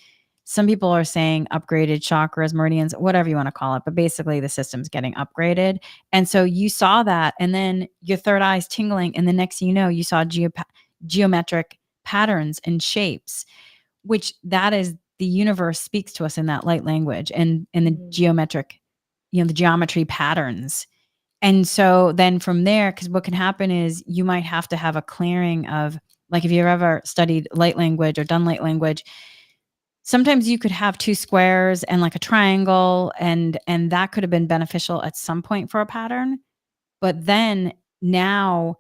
some people are saying upgraded chakras, meridians, whatever you want to call it, but basically the system's getting upgraded. And so you saw that, and then your third eye's tingling, and the next thing you know, you saw geometric patterns and shapes, which that is the universe speaks to us in that light language, and the Mm. geometric, the geometry patterns. And so then from there, because what can happen is you might have to have a clearing of, like, if you've ever studied light language or done light language, sometimes you could have two squares and like a triangle, and that could have been beneficial at some point for a pattern. But then now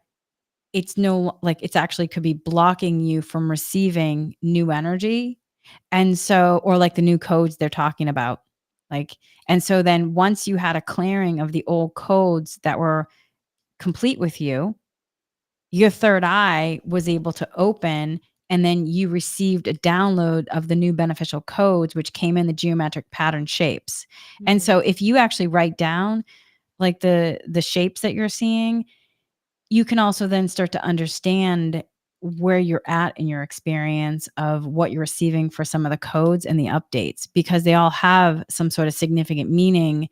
it's no, like, it's actually could be blocking you from receiving new energy. And so, or like the new codes they're talking about. Like, and so then once you had a clearing of the old codes that were complete with you, your third eye was able to open, and then you received a download of the new beneficial codes, which came in the geometric pattern shapes. And Mm. so if you actually write down like the shapes that you're seeing, you can also then start to understand where you're at in your experience of what you're receiving for some of the codes and the updates, because they all have some sort of significant meaning,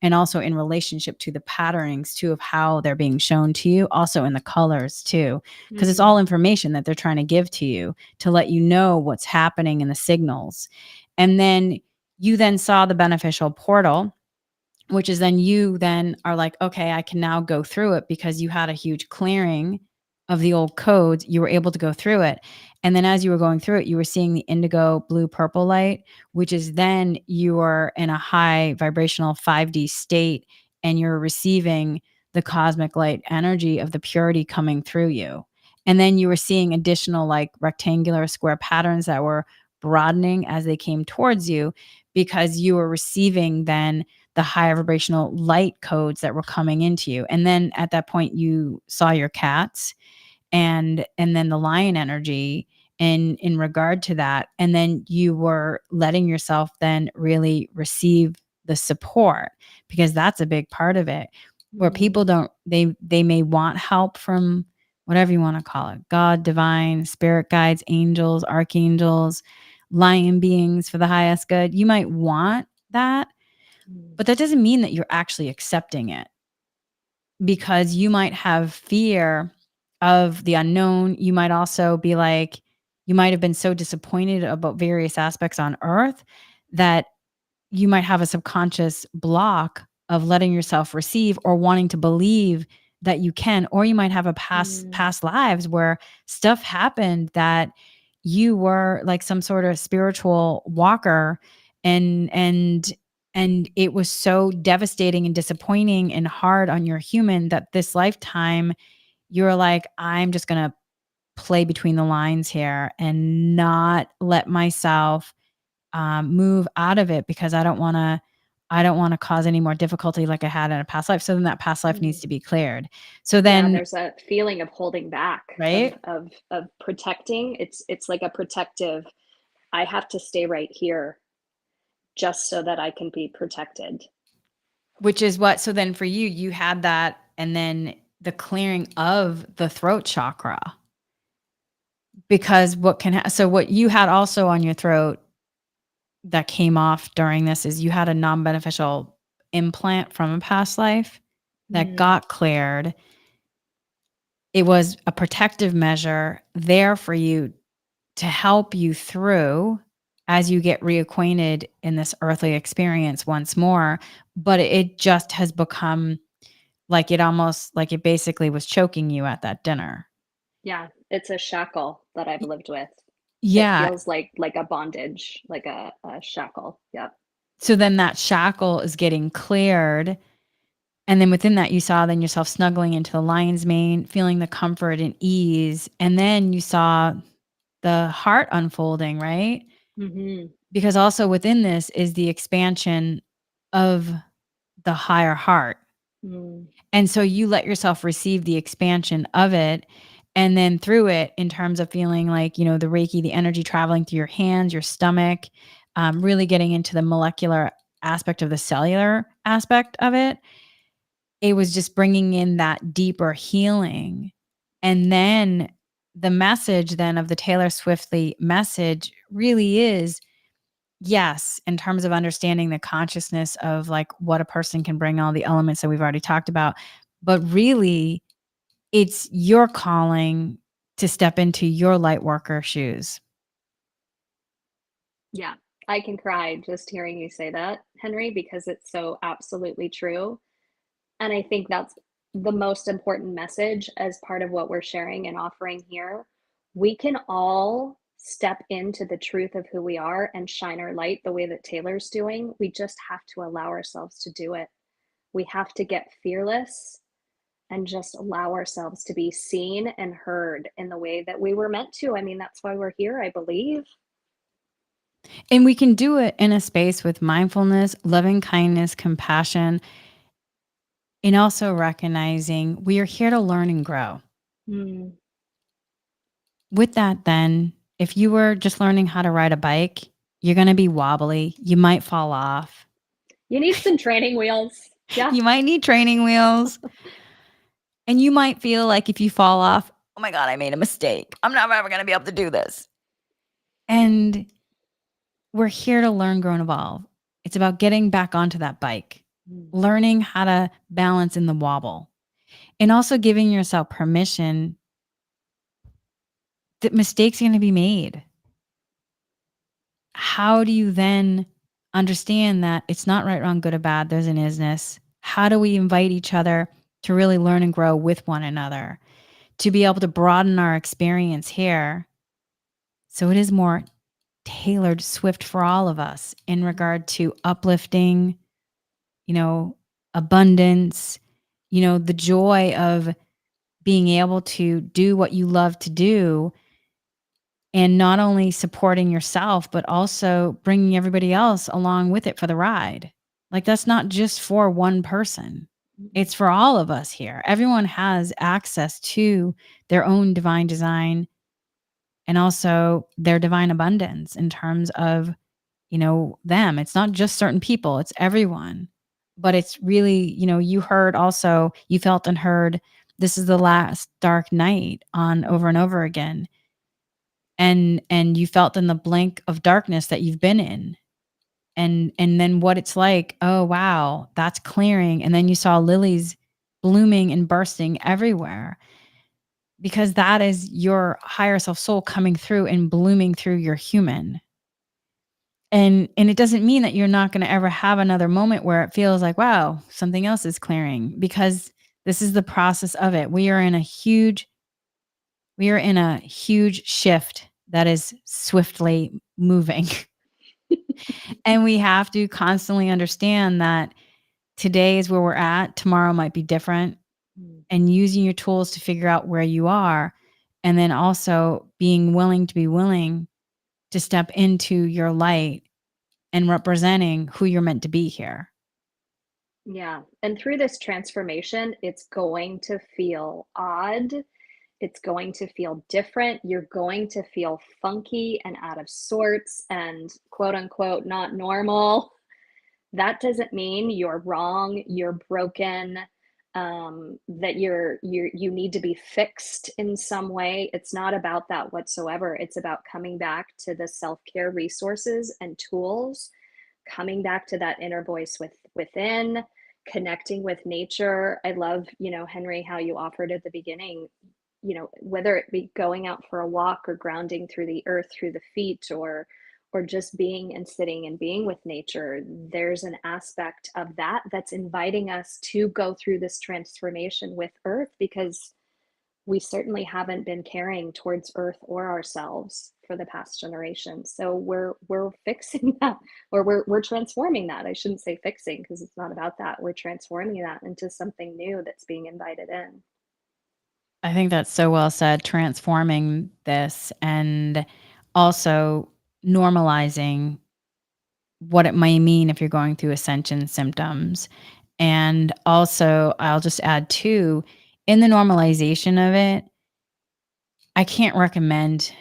and also in relationship to the patternings too of how they're being shown to you, also in the colors too, because it's Mm. all information that they're trying to give to you to let you know what's happening in the signals. And then you then saw the beneficial portal, which is then you then are like, okay, I can now go through it because you had a huge clearing of the old codes. You were able to go through it. And then as you were going through it, you were seeing the indigo, blue, purple light, which is then you are in a high vibrational 5D state, and you're receiving the cosmic light energy of the purity coming through you. And then you were seeing additional like rectangular square patterns that were broadening as they came towards you, because you were receiving then the higher vibrational light codes that were coming into you. And then at that point you saw your cats, and then the lion energy in regard to that. And then you were letting yourself then really receive the support, because that's a big part of it, where Mm. people don't, they may want help from whatever you want to call it, God, divine, spirit guides, angels, archangels, lion beings for the highest good. You might want that, Mm. but that doesn't mean that you're actually accepting it. because you might have fear of the unknown. You might also be like, you might have been so disappointed about various aspects on earth that you might have a subconscious block of letting yourself receive or wanting to believe that you can, or you might have a Mm, past lives where stuff happened that you were like some sort of spiritual walker, and it was so devastating and disappointing and hard on your human that this lifetime you're like, I'm just going to play between the lines here and not let myself move out of it, because I don't want to cause any more difficulty like I had in a past life. So then that past life mm. needs to be cleared. So Yeah, then, there's a feeling of holding back, of right? protecting. It's like a protective, I have to stay right here just so that I can be protected. Which is what, so then for you, you had that, and then the clearing of the throat chakra, because so what you had also on your throat that came off during this is you had a non-beneficial implant from a past life that Mm, got cleared. It was a protective measure there for you to help you through as you get reacquainted in this earthly experience once more. But it just has become like, it almost like it basically was choking you at that dinner. yeah, it's a shackle that I've Y- lived with. It Yeah. feels like a bondage, like a shackle. Yep. So then that shackle is getting cleared. And then within that, you saw then yourself snuggling into the lion's mane, feeling the comfort and ease. And then you saw the heart unfolding, right? Hmm. Because also within this is the expansion of the higher heart. Mm, And so you let yourself receive the expansion of it. And then through it, in terms of feeling like, the Reiki, the energy traveling through your hands, your stomach, really getting into the molecular aspect of the cellular aspect of it, it was just bringing in that deeper healing. And then the message then of the Taylor Swiftly message really is, yes, in terms of understanding the consciousness of like what a person can bring, all the elements that we've already talked about, but really it's your calling to step into your light worker shoes. yeah, I can cry just hearing you say that, Henry, because it's so absolutely true. And I think that's the most important message as part of what we're sharing and offering here. We can all step into the truth of who we are and shine our light the way that Taylor's doing. We just have to allow ourselves to do it. We have to get fearless and just allow ourselves to be seen and heard in the way that we were meant to. I mean, that's why we're here, I believe. And we can do it in a space with mindfulness, loving kindness, compassion, and also recognizing we are here to learn and grow. Mm. With that, then, if you were just learning how to ride a bike, you're going to be wobbly. You might fall off. You need some training wheels. Yeah. You might need training wheels. And you might feel like if you fall off, oh my God, I made a mistake. I'm never ever going to be able to do this. And we're here to learn, grow, and evolve. It's about getting back onto that bike, Mm. learning how to balance in the wobble, and also giving yourself permission that mistakes are going to be made. How do you then understand that it's not right, wrong, good, or bad? There's an isness. How do we invite each other to really learn and grow with one another, to be able to broaden our experience here so it is more tailored, swift for all of us in regard to uplifting, you know, abundance, the joy of being able to do what you love to do, and not only supporting yourself, but also bringing everybody else along with it for the ride. Like, that's not just for one person. Mm. It's for all of us here. Everyone has access to their own divine design and also their divine abundance in terms of, them. It's not just certain people, it's everyone. But it's really, you heard also, you felt and heard, this is the last dark night on over and over again. And you felt in the blink of darkness that you've been in. And then what it's like, oh wow, that's clearing. And then you saw lilies blooming and bursting everywhere, because that is your higher self soul coming through and blooming through your human. And it doesn't mean that you're not going to ever have another moment where it feels like, wow, something else is clearing, because this is the process of it. We are in a huge shift that is swiftly moving. And we have to constantly understand that today is where we're at, tomorrow might be different, Mm. and using your tools to figure out where you are, and then also being willing to step into your light and representing who you're meant to be here. Yeah. And through this transformation, it's going to feel odd. It's going to feel different. You're going to feel funky and out of sorts and quote unquote not normal. That doesn't mean you're wrong, you're broken, that you need to be fixed in some way. It's not about that whatsoever. It's about coming back to the self-care resources and tools, coming back to that inner voice within, connecting with nature. I love, Henry, how you offered at the beginning, whether it be going out for a walk or grounding through the earth through the feet, or just being and sitting and being with nature, there's an aspect of that that's inviting us to go through this transformation with earth, because we certainly haven't been caring towards earth or ourselves for the past generation. So we're fixing that, or we're transforming that. I shouldn't say fixing, because it's not about that. We're transforming that into something new that's being invited in. I think that's so well said, transforming this, and also normalizing what it may mean if you're going through ascension symptoms. And also, I'll just add too, in the normalization of it, I can't recommend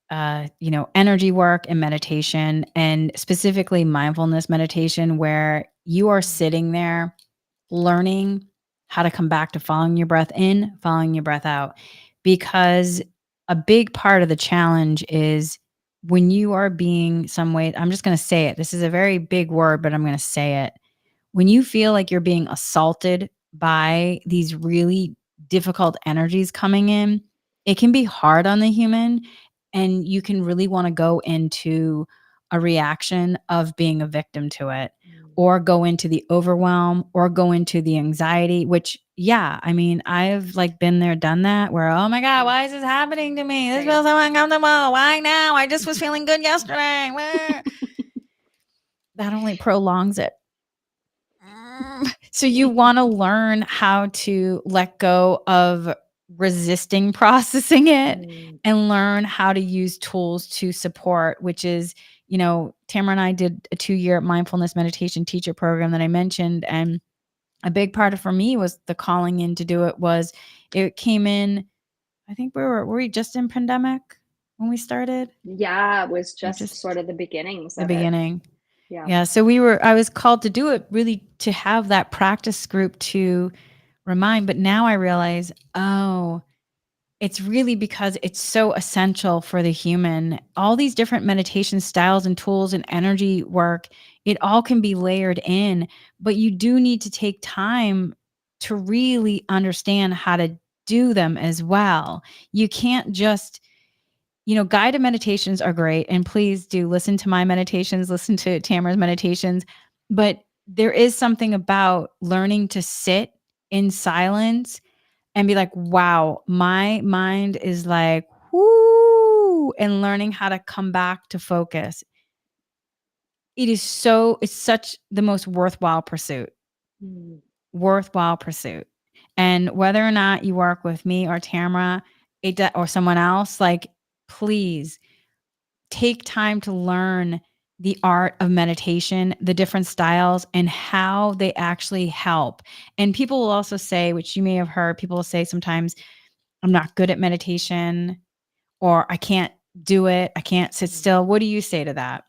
energy work and meditation, and specifically mindfulness meditation, where you are sitting there learning how to come back to following your breath in, following your breath out. Because a big part of the challenge is when you are being some way, I'm just going to say it. This is a very big word, but I'm going to say it. When you feel like you're being assaulted by these really difficult energies coming in, it can be hard on the human, and you can really want to go into a reaction of being a victim to it, or go into the overwhelm, or go into the anxiety, which, yeah, I mean, I've like been there, done that, where, oh my God, why is this happening to me? This Same. feels so uncomfortable. Why now? I just was feeling good yesterday. That only prolongs it. So you want to learn how to let go of resisting processing it, Mm. and learn how to use tools to support, which is, Tamara and I did a 2-year mindfulness meditation teacher program that I mentioned. And a big part of for me was the calling in to do it. Was it came in, I think were we just in pandemic when we started? Yeah, it was Or just just sort of the beginnings the of it. beginning? Yeah. Yeah. So I was called to do it, really to have that practice group to remind. But now I realize, oh, it's really because it's so essential for the human. All these different meditation styles and tools and energy work, it all can be layered in, but you do need to take time to really understand how to do them as well. You can't just, guided meditations are great. And please do listen to my meditations, listen to Tamara's meditations. But there is something about learning to sit in silence and be like, wow, my mind is like, whoo, and learning how to come back to focus. It's such the most Mm. worthwhile pursuit. And whether or not you work with me or Tamara, or someone else, like, please take time to learn the art of meditation, the different styles, and how they actually help. And people will also say, which you may have heard, people will say sometimes, I'm not good at meditation, or I can't do it. I can't sit still. What do you say to that?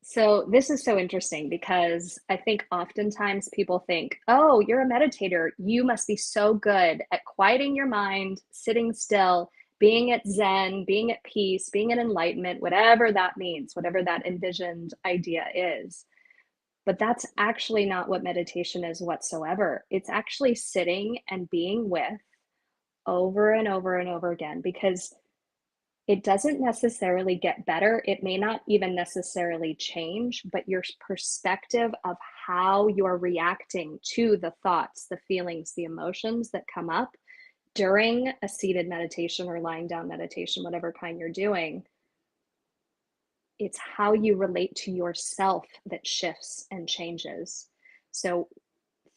So this is so interesting, because I think oftentimes people think, oh, you're a meditator. You must be so good at quieting your mind, sitting still, being at Zen, being at peace, being at enlightenment, whatever that means, whatever that envisioned idea is. But that's actually not what meditation is whatsoever. It's actually sitting and being with over and over and over again, because it doesn't necessarily get better. It may not even necessarily change, but your perspective of how you're reacting to the thoughts, the feelings, the emotions that come up during a seated meditation or lying down meditation, whatever kind you're doing, it's how you relate to yourself that shifts and changes. So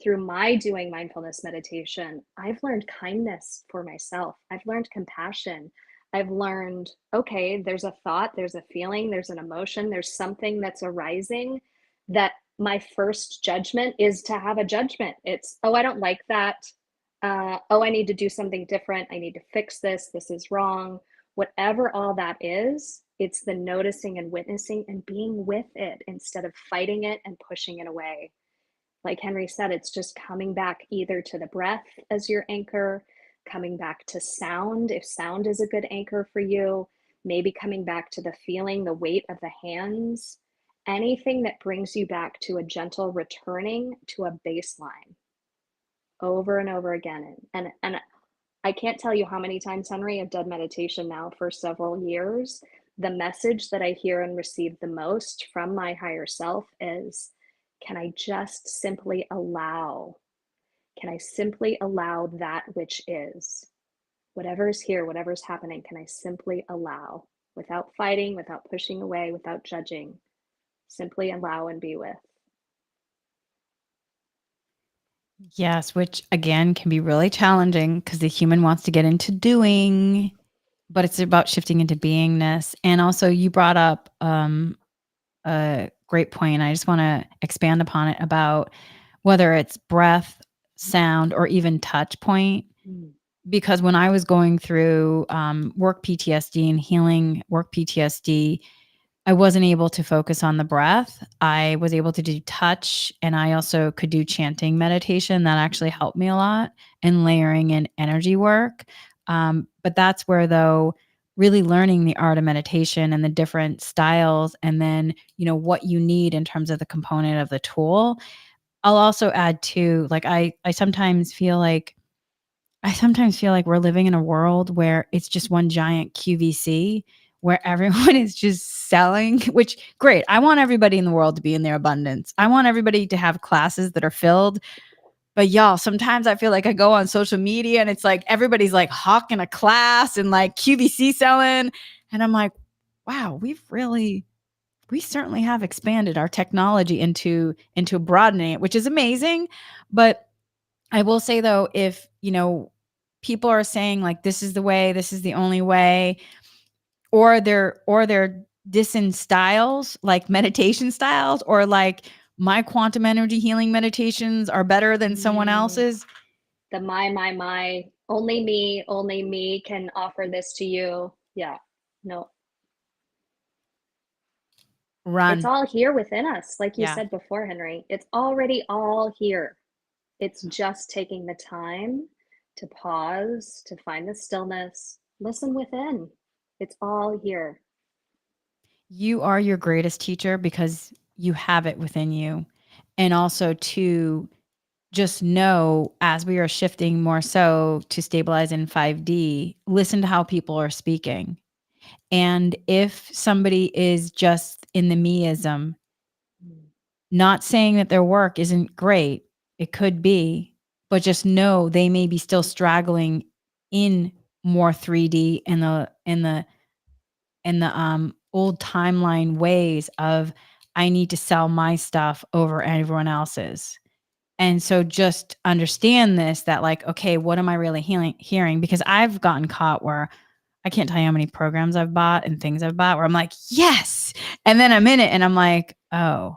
through my doing mindfulness meditation, I've learned kindness for myself. I've learned compassion. I've learned, okay, there's a thought, there's a feeling, there's an emotion, there's something that's arising, that my first judgment is to have a judgment. It's, oh, I don't like that. Oh, I need to do something different. I need to fix this. This is wrong. Whatever all that is, it's the noticing and witnessing and being with it instead of fighting it and pushing it away. Like Henry said, it's just coming back either to the breath as your anchor, coming back to sound, if sound is a good anchor for you, maybe coming back to the feeling, the weight of the hands, anything that brings you back to a gentle returning to a baseline over and over again. And I can't tell you how many times, Henry, I've done meditation now for several years. The message that I hear and receive the most from my higher self is, can I just simply allow? Can I simply allow that which is? Whatever is here, whatever is happening, can I simply allow without fighting, without pushing away, without judging? Simply allow and be with. Yes, which again can be really challenging because the human wants to get into doing, but it's about shifting into beingness. And also, you brought up a great point. I just want to expand upon it about whether it's breath, sound, or even touch point. Mm. Because when I was going through work PTSD and healing work PTSD, I wasn't able to focus on the breath. I was able to do touch, and I also could do chanting meditation. That actually helped me a lot, and layering in energy work. But that's where, though, really learning the art of meditation and the different styles, and then, what you need in terms of the component of the tool. I'll also add too, like I sometimes feel like we're living in a world where it's just one giant QVC where everyone is just selling, which great. I want everybody in the world to be in their abundance. I want everybody to have classes that are filled. But y'all, sometimes I feel like I go on social media and it's like everybody's like hawking a class and like QVC selling. And I'm like, wow, we certainly have expanded our technology into broadening it, which is amazing. But I will say though, if, people are saying like this is the way, this is the only way, or they're dissing styles, like meditation styles, or like my quantum energy healing meditations are better than someone Mm. else's, The my, only me can offer this to you. Yeah, no, it's run. all here within us. Like you Yeah. said before, Henry, it's already all here. It's just taking the time to pause, to find the stillness, listen within. It's all here. You are your greatest teacher because you have it within you. And also to just know, as we are shifting more so to stabilize in 5D, listen to how people are speaking. And if somebody is just in the meism, not saying that their work isn't great, it could be, but just know they may be still straggling in more 3D in the old timeline ways of, I need to sell my stuff over everyone else's. And so just understand this, that like, okay, what am I really hearing? Because I've gotten caught where I can't tell you how many programs I've bought and things I've bought where I'm like, yes. And then I'm in it and I'm like, oh,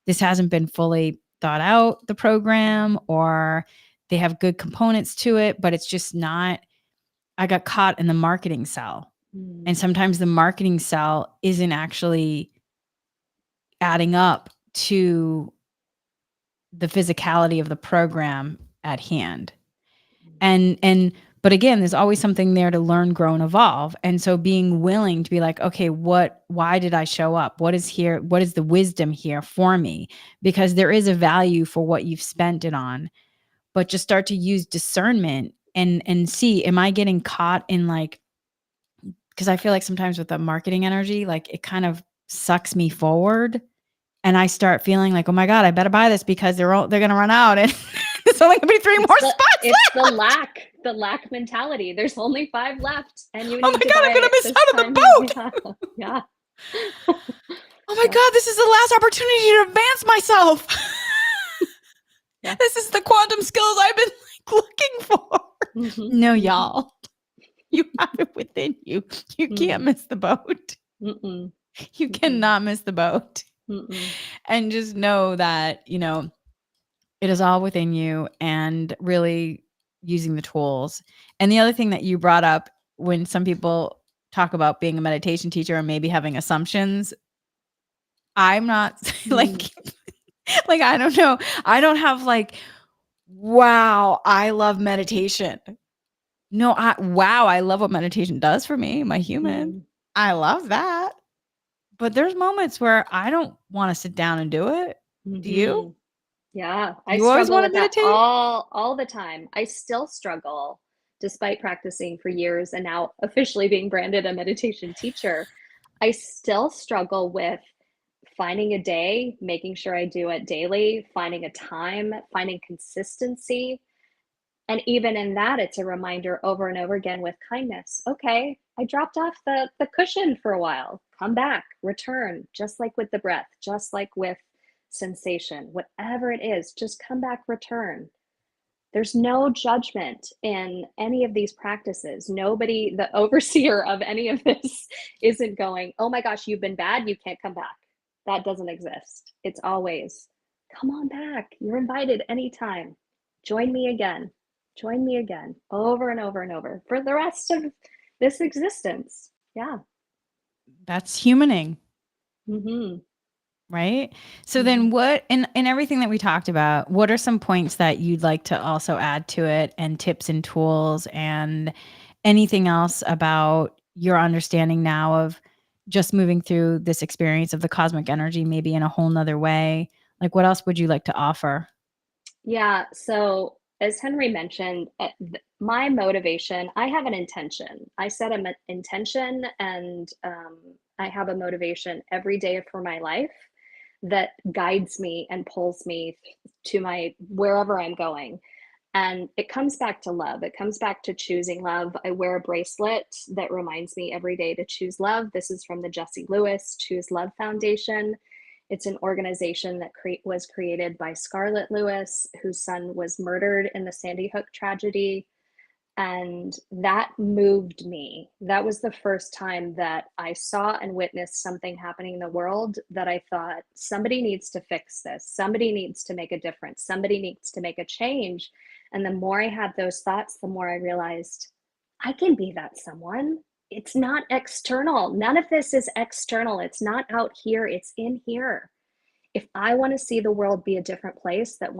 this hasn't been fully thought out, the program, or they have good components to it, but it's just not. I got caught in the marketing cell. And Mm. sometimes the marketing cell isn't actually adding up to the physicality of the program at hand. And But again, there's always something there to learn, grow, and evolve. And so being willing to be like, okay, why did I show up? What is here? What is the wisdom here for me? Because there is a value for what you've spent it on, but just start to use discernment and see, am I getting caught in like, because I feel like sometimes with the marketing energy, like it kind of sucks me forward. And I start feeling like, oh my God, I better buy this because they're going to run out and there's only going to be 3 more spots It's left. the lack mentality. There's only 5 left and you Oh my need to God, I'm buy going to it miss this out on time. the boat. Yeah. Oh my Yeah. God, this is the last opportunity to advance myself. Yeah. This is the quantum skills I've been like looking for. No, Mm-hmm. y'all. You have it within you. You can't miss the boat. Mm-mm. You cannot miss the boat. Mm-mm. And just know that, you know, it is all within you and really using the tools. And the other thing that you brought up when some people talk about being a meditation teacher and maybe having assumptions, I'm not like I don't know. I don't have like, wow, I love meditation. No, I love what meditation does for me, my human. I love that. But there's moments where I don't want to sit down and do it. Do you? Mm-hmm. Yeah, I You always struggle want to with that meditate? all the time. I still struggle despite practicing for years and now officially being branded a meditation teacher. I still struggle with finding a day, making sure I do it daily, finding a time, finding consistency. And even in that, it's a reminder over and over again with kindness. Okay, I dropped off the cushion for a while. Come back, return, just like with the breath, just like with sensation, whatever it is, just come back, return. There's no judgment in any of these practices. Nobody, the overseer of any of this, isn't going, oh my gosh, you've been bad, you can't come back. That doesn't exist. It's always, come on back. You're invited anytime. Join me again. Join me again, over and over and over for the rest of this existence. Yeah. That's humaning. Mm-hmm. Right? So Mm-hmm. then what in everything that we talked about, what are some points that you'd like to also add to it, and tips and tools and anything else about your understanding now of just moving through this experience of the cosmic energy maybe in a whole nother way? Like what else would you like to offer? Yeah. So, as Henry mentioned, my motivation, I have an intention. I set an intention and I have a motivation every day for my life that guides me and pulls me to my wherever I'm going. And it comes back to love. It comes back to choosing love. I wear a bracelet that reminds me every day to choose love. This is from the Jesse Lewis Choose Love Foundation. It's an organization that was created by Scarlett Lewis, whose son was murdered in the Sandy Hook tragedy. And that moved me. That was the first time that I saw and witnessed something happening in the world that I thought, somebody needs to fix this. Somebody needs to make a difference. Somebody needs to make a change. And the more I had those thoughts, the more I realized I can be that someone. It's not external. None of this is external. It's not out here, it's in here. If I want to see the world be a different place, that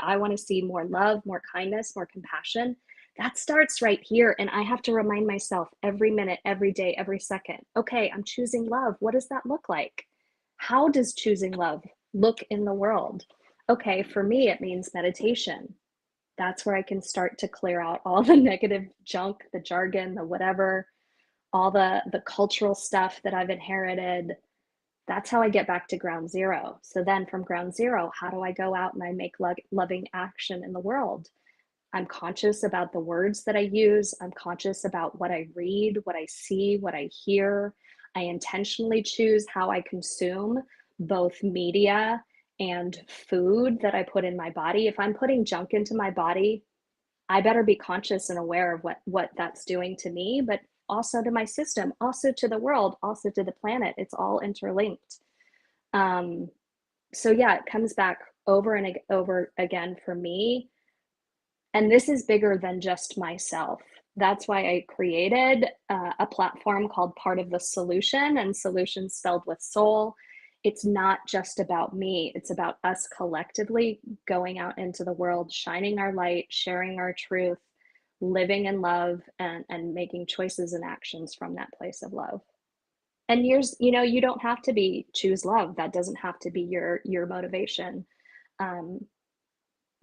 I want to see more love, more kindness, more compassion, that starts right here. And I have to remind myself every minute, every day, every second, okay, I'm choosing love. What does that look like? How does choosing love look in the world? Okay, for me, it means meditation. That's where I can start to clear out all the negative junk, the jargon, the whatever, all the cultural stuff that I've inherited. That's how I get back to ground zero. So then from ground zero, how do I go out and I make loving action in the world? I'm conscious about the words that I use. I'm conscious about what I read, what I see, what I hear. I intentionally choose how I consume both media and food that I put in my body. If I'm putting junk into my body, I better be conscious and aware of what that's doing to me, but also to my system, also to the world, also to the planet. It's all interlinked. Um, so yeah, it comes back over and over again for me. And this is bigger than just myself. That's why I created a platform called Part of the Solution, and solution spelled with soul. It's not just about me, it's about us collectively going out into the world, shining our light, sharing our truth, living in love and making choices and actions from that place of love. And yours, you don't have to be choose love. That doesn't have to be your motivation. Um,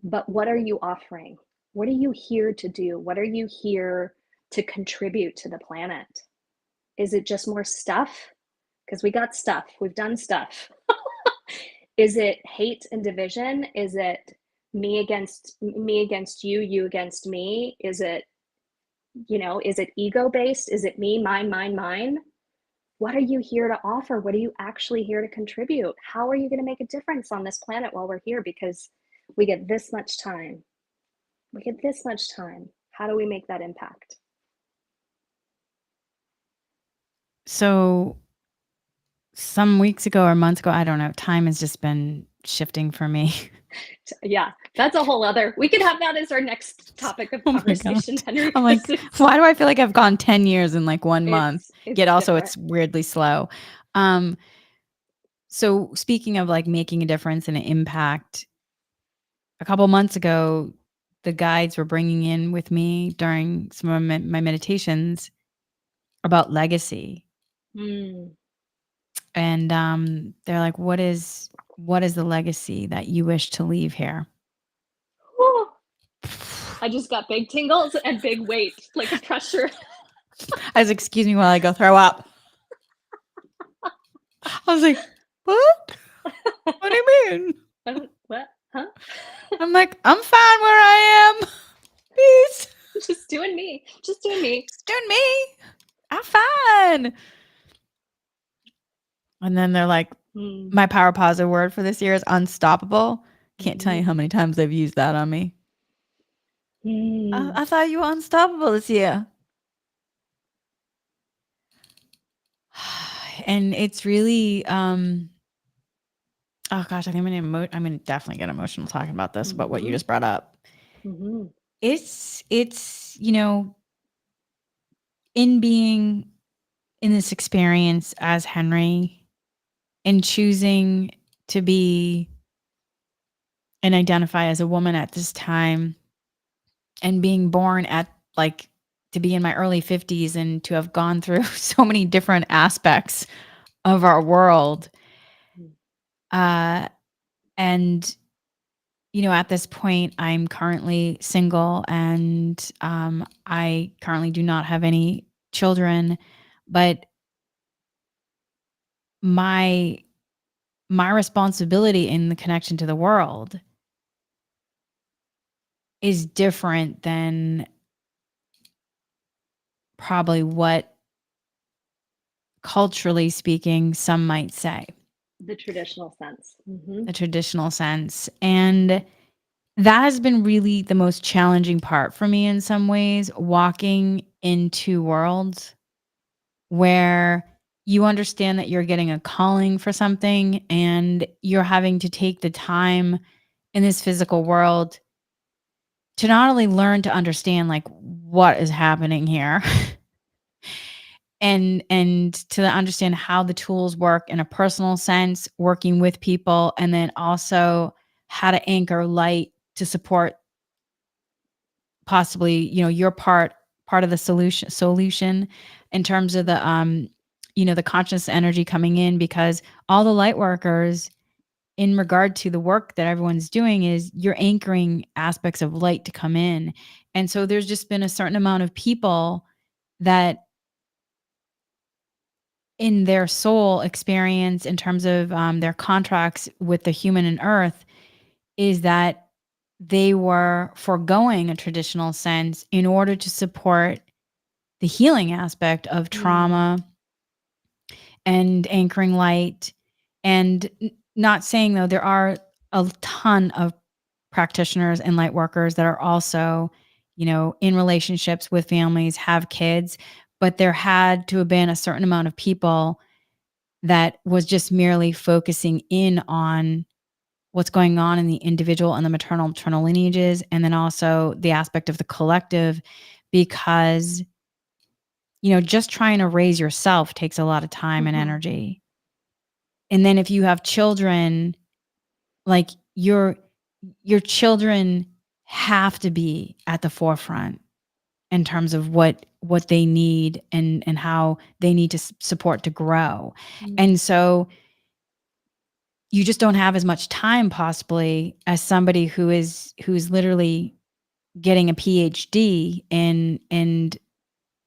but what are you offering? What are you here to do? What are you here to contribute to the planet? Is it just more stuff? Because we got stuff, we've done stuff. Is it hate and division? Is it me against you, you against me? Is it ego based? Is it me, mine? What are you here to offer? What are you actually here to contribute? How are you going to make a difference on this planet while we're here? Because we get this much time. How do we make that impact? So some weeks ago or months ago, I don't know, time has just been shifting for me. Yeah, that's a whole other, we could have that as our next topic of conversation, Henry. I'm like, why do I feel like I've gone 10 years in like 1 month? Yet also different. it's weirdly slow. So speaking of like making a difference and an impact, a couple months ago, the guides were bringing in with me during some of my meditations about legacy. Mm. And they're like, what is the legacy that you wish to leave here? Whew. I just got big tingles and big weight, like a pressure. I was, excuse me while I go throw up. I was like, what? What do you mean? What? Huh? I'm like, I'm fine where I am. Peace. Just doing me. Just doing me. I'm fine. And then they're like, my power positive word for this year is unstoppable. Can't tell you how many times they've used that on me. I thought you were unstoppable this year. And it's really, oh gosh, I think I'm gonna definitely get emotional talking about this, about what you just brought up. It's, in being in this experience as Henry and choosing to be and identify as a woman at this time and being born at like to be in my early 50s and to have gone through so many different aspects of our world. And at this point, I'm currently single and I currently do not have any children, but my responsibility in the connection to the world is different than probably what, culturally speaking, some might say. The traditional sense. The traditional sense. And that has been really the most challenging part for me in some ways, walking into worlds where you understand that you're getting a calling for something and you're having to take the time in this physical world to not only learn to understand like what is happening here and to understand how the tools work in a personal sense, working with people, and then also how to anchor light to support possibly, your part of the solution in terms of the the conscious energy coming in, because all the light workers, in regard to the work that everyone's doing, is you're anchoring aspects of light to come in. And so there's just been a certain amount of people that in their soul experience in terms of their contracts with the human and earth is that they were foregoing a traditional sense in order to support the healing aspect of trauma and anchoring light. And not saying, though, there are a ton of practitioners and light workers that are also, in relationships with families, have kids, but there had to have been a certain amount of people that was just merely focusing in on what's going on in the individual and the maternal lineages, and then also the aspect of the collective, because just trying to raise yourself takes a lot of time and energy. And then if you have children, like your children have to be at the forefront in terms of what they need and how they need to support to grow. Mm. And so you just don't have as much time possibly as somebody who's literally getting a PhD and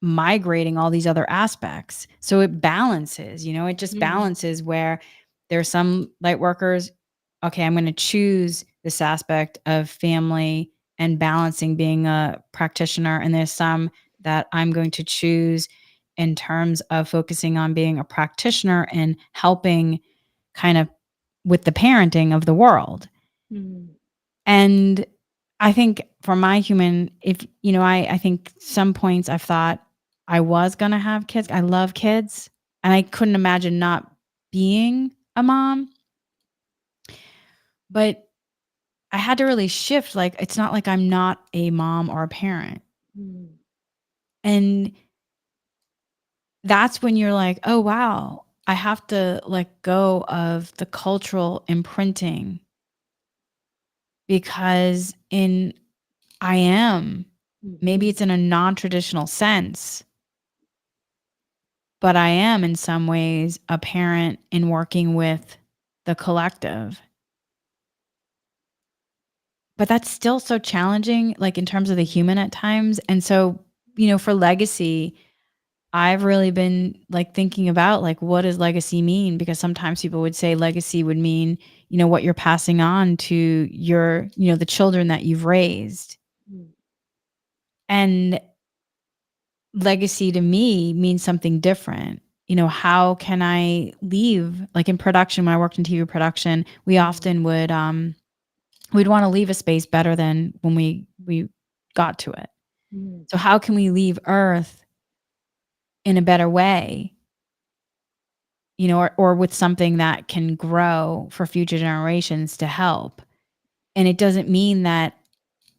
migrating all these other aspects. So it balances, it just Mm. balances where there's some light workers, okay, I'm going to choose this aspect of family and balancing being a practitioner. And there's some that I'm going to choose in terms of focusing on being a practitioner and helping kind of with the parenting of the world. Mm. And I think for my human, if I think some points I've thought I was gonna have kids. I love kids, and I couldn't imagine not being a mom. But I had to really shift. Like, it's not like I'm not a mom or a parent, Mm. and that's when you're like, oh wow, I have to let go of the cultural imprinting because in I am. Maybe Mhm. it's in a non-traditional sense, but I am in some ways a parent in working with the collective. But that's still so challenging, like in terms of the human at times. And so, for legacy, I've really been like thinking about like what does legacy mean? Because sometimes people would say legacy would mean, what you're passing on to your, the children that you've raised. Mm. And legacy to me means something different. How can I leave? Like in production, when I worked in TV production, we Mm. often would we'd want to leave a space better than when we got to it. Mm. So how can we leave Earth in a better way? Or with something that can grow for future generations to help. And it doesn't mean that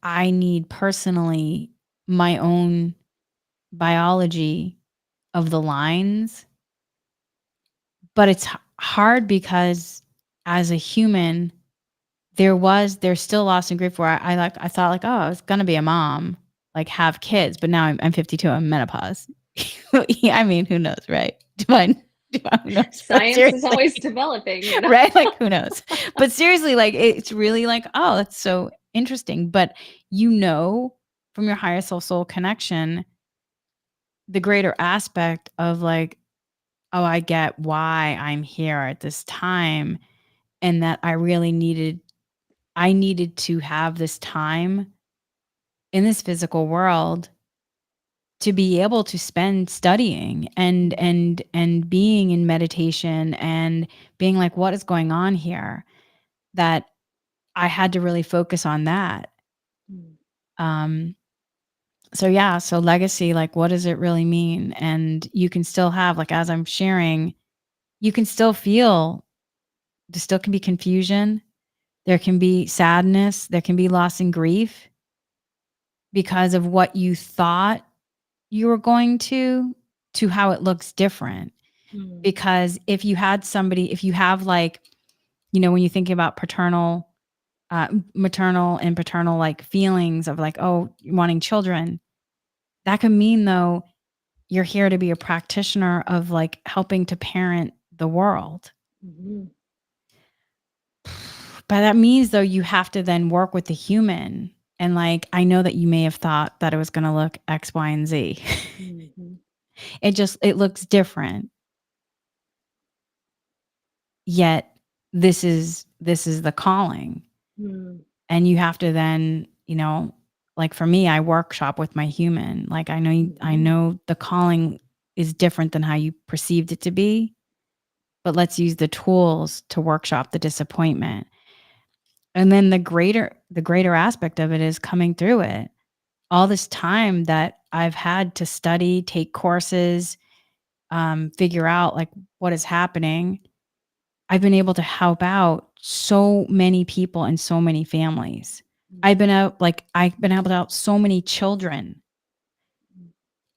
I need personally my own biology of the lines. But it's hard because as a human, there's still loss and grief where I thought like, oh, I was gonna be a mom, like have kids, but now I'm 52, I'm menopause. Yeah, I mean, who knows, right? Who knows? But Science is always seriously, developing, you know? right? Like who knows? But seriously, like it's really like, oh, that's so interesting. But from your higher soul connection, the greater aspect of like, oh, I get why I'm here at this time and that I needed to have this time in this physical world to be able to spend studying and Mm. and being in meditation and being like what is going on here, that I had to really focus on that. Mm. um so yeah, so legacy, like what does it really mean? And you can still have, like, as I'm sharing, you can still feel, there still can be confusion, there can be sadness, there can be loss and grief because of what you thought you were going to how it looks different. Mm. Because if you have like, when you think about maternal and paternal like feelings of like, oh, wanting children, that could mean though you're here to be a practitioner of like helping to parent the world. Mhm. But that means though you have to then work with the human. And like, I know that you may have thought that it was going to look X, Y, and Z. Mhm. It looks different. Yet this is the calling. Mm. And you have to then, like for me, I workshop with my human. Like I Mhm. know the calling is different than how you perceived it to be, but let's use the tools to workshop the disappointment. And then the greater aspect of it is coming through it. All this time that I've had to study, take courses, figure out like what is happening, I've been able to help out so many people and so many families. Mm. I've been able to help so many children.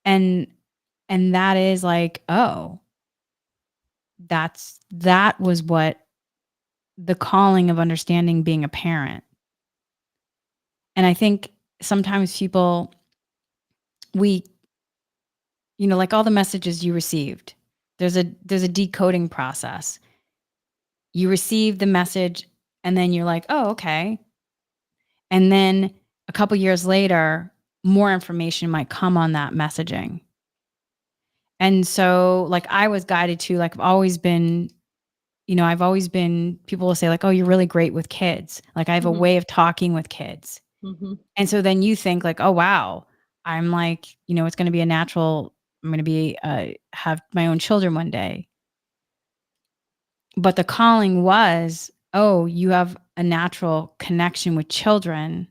Mm. And that is like, oh, that was what the calling of understanding being a parent. And I think sometimes people we, like all the messages you received, there's a decoding process. You receive the message and then you're like, oh, okay. And then a couple years later, more information might come on that messaging. And so like I was guided to, like, I've always been, people will say like, oh, you're really great with kids. Like I have a Mm-hmm. way of talking with kids. Mm-hmm. And so then you think like, oh, wow, I'm like, it's going to be a natural, I'm going to be, have my own children one day. But the calling was, oh, you have a natural connection with children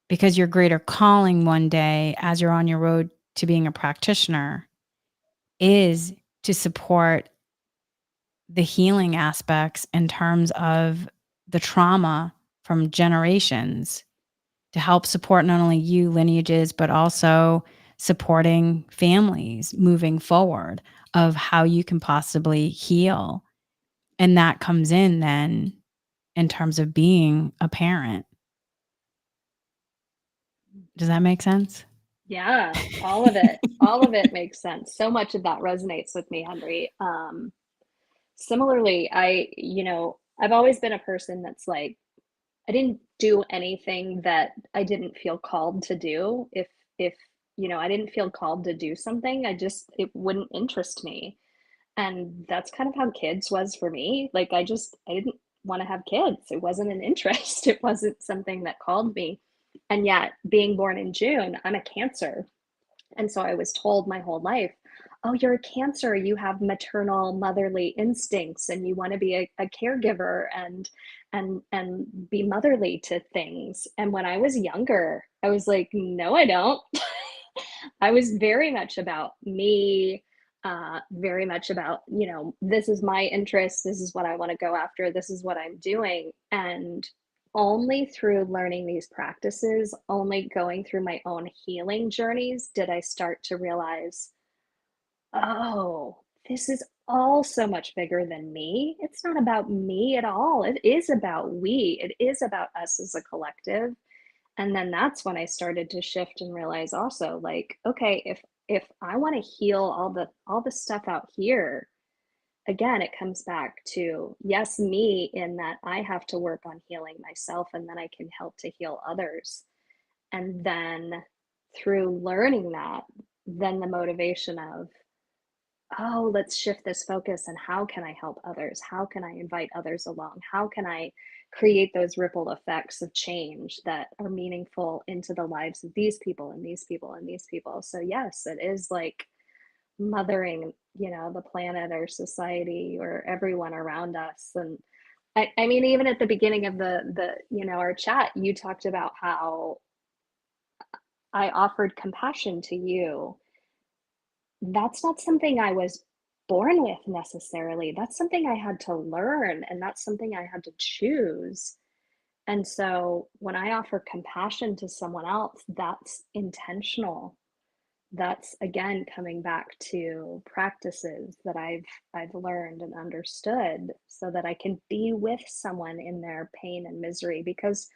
because your greater calling one day as you're on your road to being a practitioner is to support the healing aspects in terms of the trauma from generations, to help support not only you lineages, but also supporting families moving forward of how you can possibly heal. And that comes in then in terms of being a parent. Does that make sense? Yeah, all of it. All of it makes sense. So much of that resonates with me, Henry. Similarly, I've always been a person that's like, I didn't do anything that I didn't feel called to do. If I didn't feel called to do something, it wouldn't interest me. And that's kind of how kids was for me. Like I didn't want to have kids. It wasn't an interest. It wasn't something that called me. And yet, being born in June, I'm a Cancer. And so I was told my whole life, oh, you're a Cancer, you have maternal motherly instincts and you want to be a caregiver and be motherly to things. And when I was younger, I was like, no, I don't. I was very much about me, very much about, this is my interest, this is what I want to go after, this is what I'm doing. And only through learning these practices, only going through my own healing journeys, did I start to realize, oh, this is all so much bigger than me. It's not about me at all. It is about we, it is about us as a collective. And then that's when I started to shift and realize also, like, okay, if I want to heal all the stuff out here, again, it comes back to, yes, me, in that I have to work on healing myself and then I can help to heal others. And then through learning that, then the motivation of, oh, let's shift this focus and how can I help others? How can I invite others along? How can I create those ripple effects of change that are meaningful into the lives of these people and these people and these people? So yes, it is like mothering, the planet or society or everyone around us. And I mean, even at the beginning of our chat, you talked about how I offered compassion to you. That's not something I was born with necessarily. That's something I had to learn, and that's something I had to choose. And so when I offer compassion to someone else, that's intentional. That's again coming back to practices that I've learned and understood so that I can be with someone in their pain and misery, because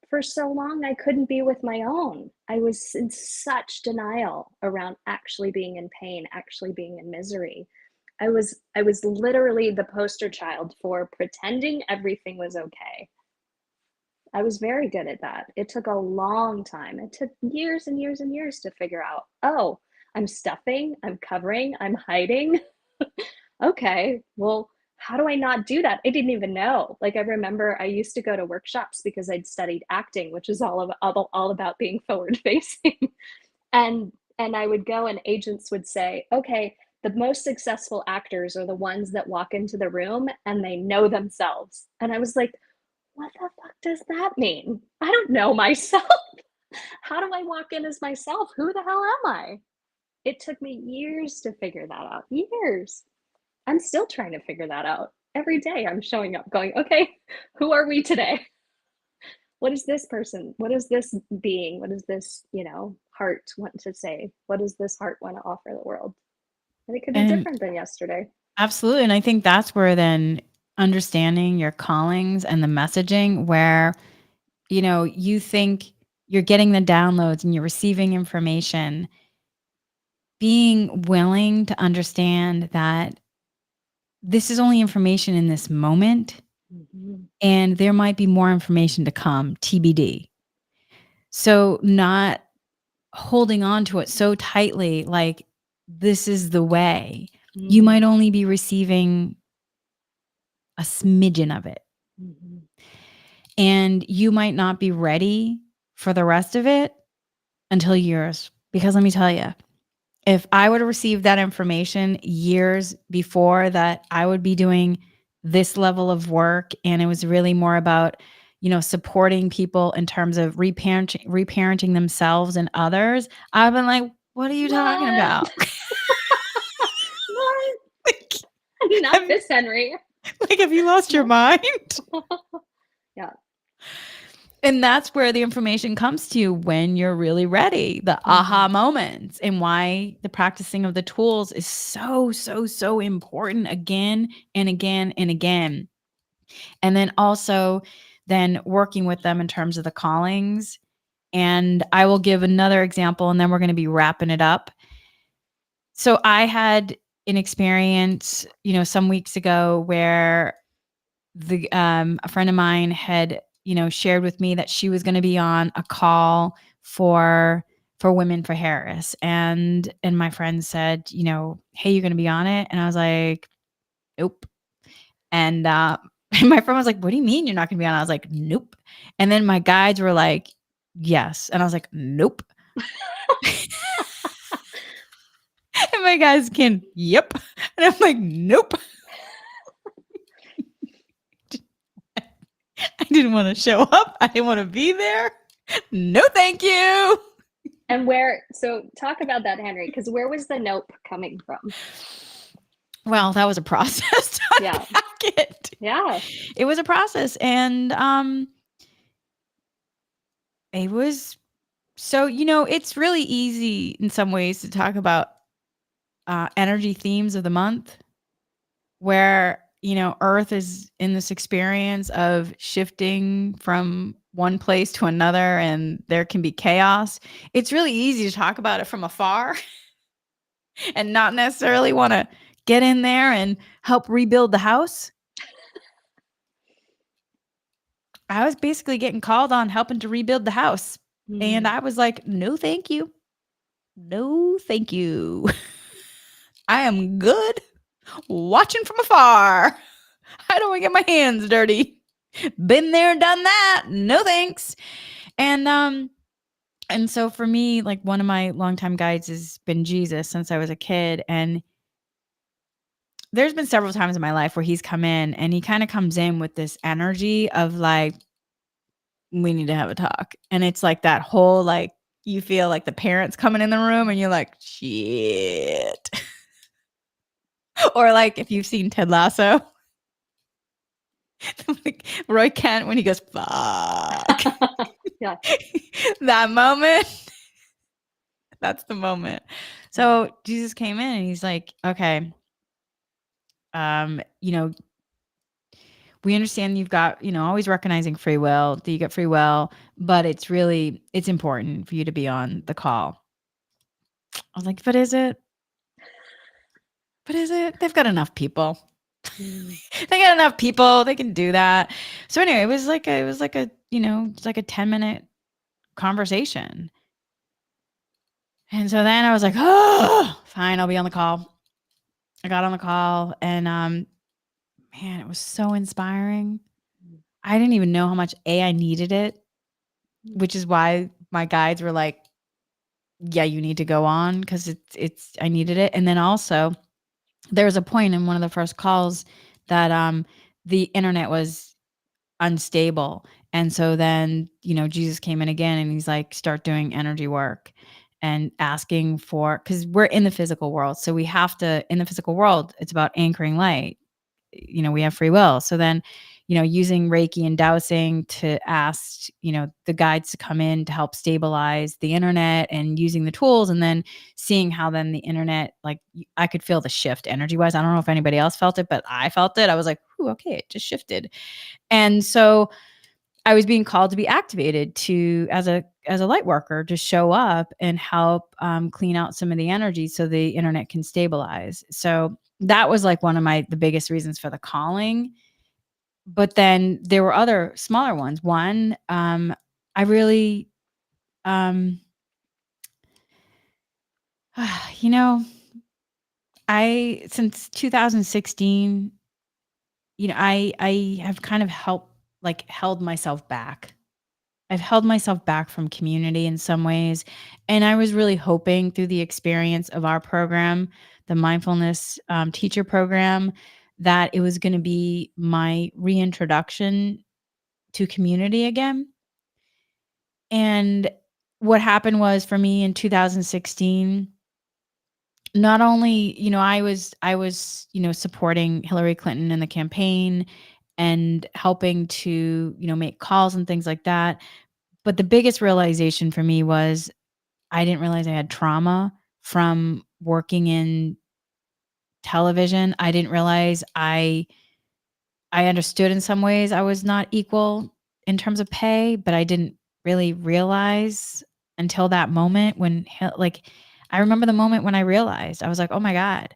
for so long I couldn't be with my own. I was in such denial around actually being in pain, actually being in misery. I was literally the poster child for pretending everything was okay. I was very good at that. It took a long time. It took years and years and years to figure out, oh, I'm stuffing, I'm covering, I'm hiding. Okay, well, how do I not do that? I didn't even know. Like I remember I used to go to workshops because I'd studied acting, which is all about being forward facing. And I would go and agents would say, okay, the most successful actors are the ones that walk into the room and they know themselves. And I was like, what the fuck does that mean? I don't know myself. How do I walk in as myself? Who the hell am I? It took me years to figure that out. Years. I'm still trying to figure that out. Every day I'm showing up going, okay, who are we today? What is this person? What is this being? What does this, heart want to say? What does this heart want to offer the world? And it could be And different than yesterday. absolutely. And I think that's where then understanding your callings and the messaging, where, you think you're getting the downloads and you're receiving information being willing to understand that this is only information in this moment, and there might be more information to come, TBD. So not holding on to it so tightly, like this is the way. You might only be receiving a smidgen of it. And you might not be ready for the rest of it until years. Because let me tell you, if I would have received that information years before that, I would be doing this level of work. And it was really more about, supporting people in terms of reparenting themselves and others. I've been like, what are you talking about? What? Like, Not this, Henry. Like, have you lost your mind? Yeah. And that's where the information comes to you when you're really ready, the aha moments, and why the practicing of the tools is so, so, so important again and again and again. And then also then working with them in terms of the callings. And I will give another example, and then we're going to be wrapping it up. So I had an experience, some weeks ago where a friend of mine had, shared with me that she was going to be on a call for Women for Harris. And my friend said, hey, you're going to be on it? And I was like, nope. And my friend was like, what do you mean you're not going to be on? I was like, nope. And then my guides were like, yes. And I was like, nope. And my guys can, yep. And I'm like, nope. I didn't want to show up. I didn't want to be there. No, thank you. And so talk about that, Henry, because where was the nope coming from? Well, that was a process to unpack it. Yeah. It was a process. And it was, so, it's really easy in some ways to talk about energy themes of the month, where, Earth is in this experience of shifting from one place to another, and there can be chaos. It's really easy to talk about it from afar and not necessarily want to get in there and help rebuild the house. I was basically getting called on helping to rebuild the house. And I was like, no, thank you. No, thank you. I am good watching from afar. I don't want to get my hands dirty. Been there, done that. No thanks. And so for me, like, one of my longtime guides has been Jesus since I was a kid. And there's been several times in my life where he's come in, and he kind of comes in with this energy of like, we need to have a talk. And it's like that whole, like, you feel like the parents coming in the room and you're like, shit. Or like if you've seen Ted Lasso, like Roy Kent when he goes, fuck. Yeah. That moment. That's the moment. So Jesus came in and he's like, okay, we understand you've got, always recognizing free will, that you got free will, but it's important for you to be on the call. I was like, but is it? They've got enough people. They got enough people. They can do that. So anyway, it was like a, it's like a 10-minute conversation. And so then I was like, oh, fine, I'll be on the call. I got on the call, and man, it was so inspiring. I didn't even know how much I needed it, which is why my guides were like, yeah, you need to go on, because I needed it. And then also there was a point in one of the first calls that the internet was unstable. And so then, Jesus came in again and he's like, start doing energy work and asking for, because we're in the physical world. So we have to, in the physical world, it's about anchoring light. We have free will. So then, using Reiki and dowsing to ask, the guides to come in to help stabilize the internet, and using the tools, and then seeing how then the internet, like, I could feel the shift energy wise. I don't know if anybody else felt it, but I felt it. I was like, ooh, okay, it just shifted. And so I was being called to be activated as a as a light worker to show up and help clean out some of the energy so the internet can stabilize. So that was like one of the biggest reasons for the calling. But then there were other smaller ones. One, I really, um, you know, since 2016, I have kind of held myself back. I've held myself back from community in some ways. And I was really hoping through the experience of our program, the mindfulness teacher program, that it was going to be my reintroduction to community again. And what happened was for me in 2016, not only, I was, supporting Hillary Clinton in the campaign and helping to, make calls and things like that. But the biggest realization for me was I didn't realize I had trauma from working in television. I didn't realize I understood in some ways I was not equal in terms of pay, but I didn't really realize until that moment when I remember the moment when I realized. I was like, "Oh my god,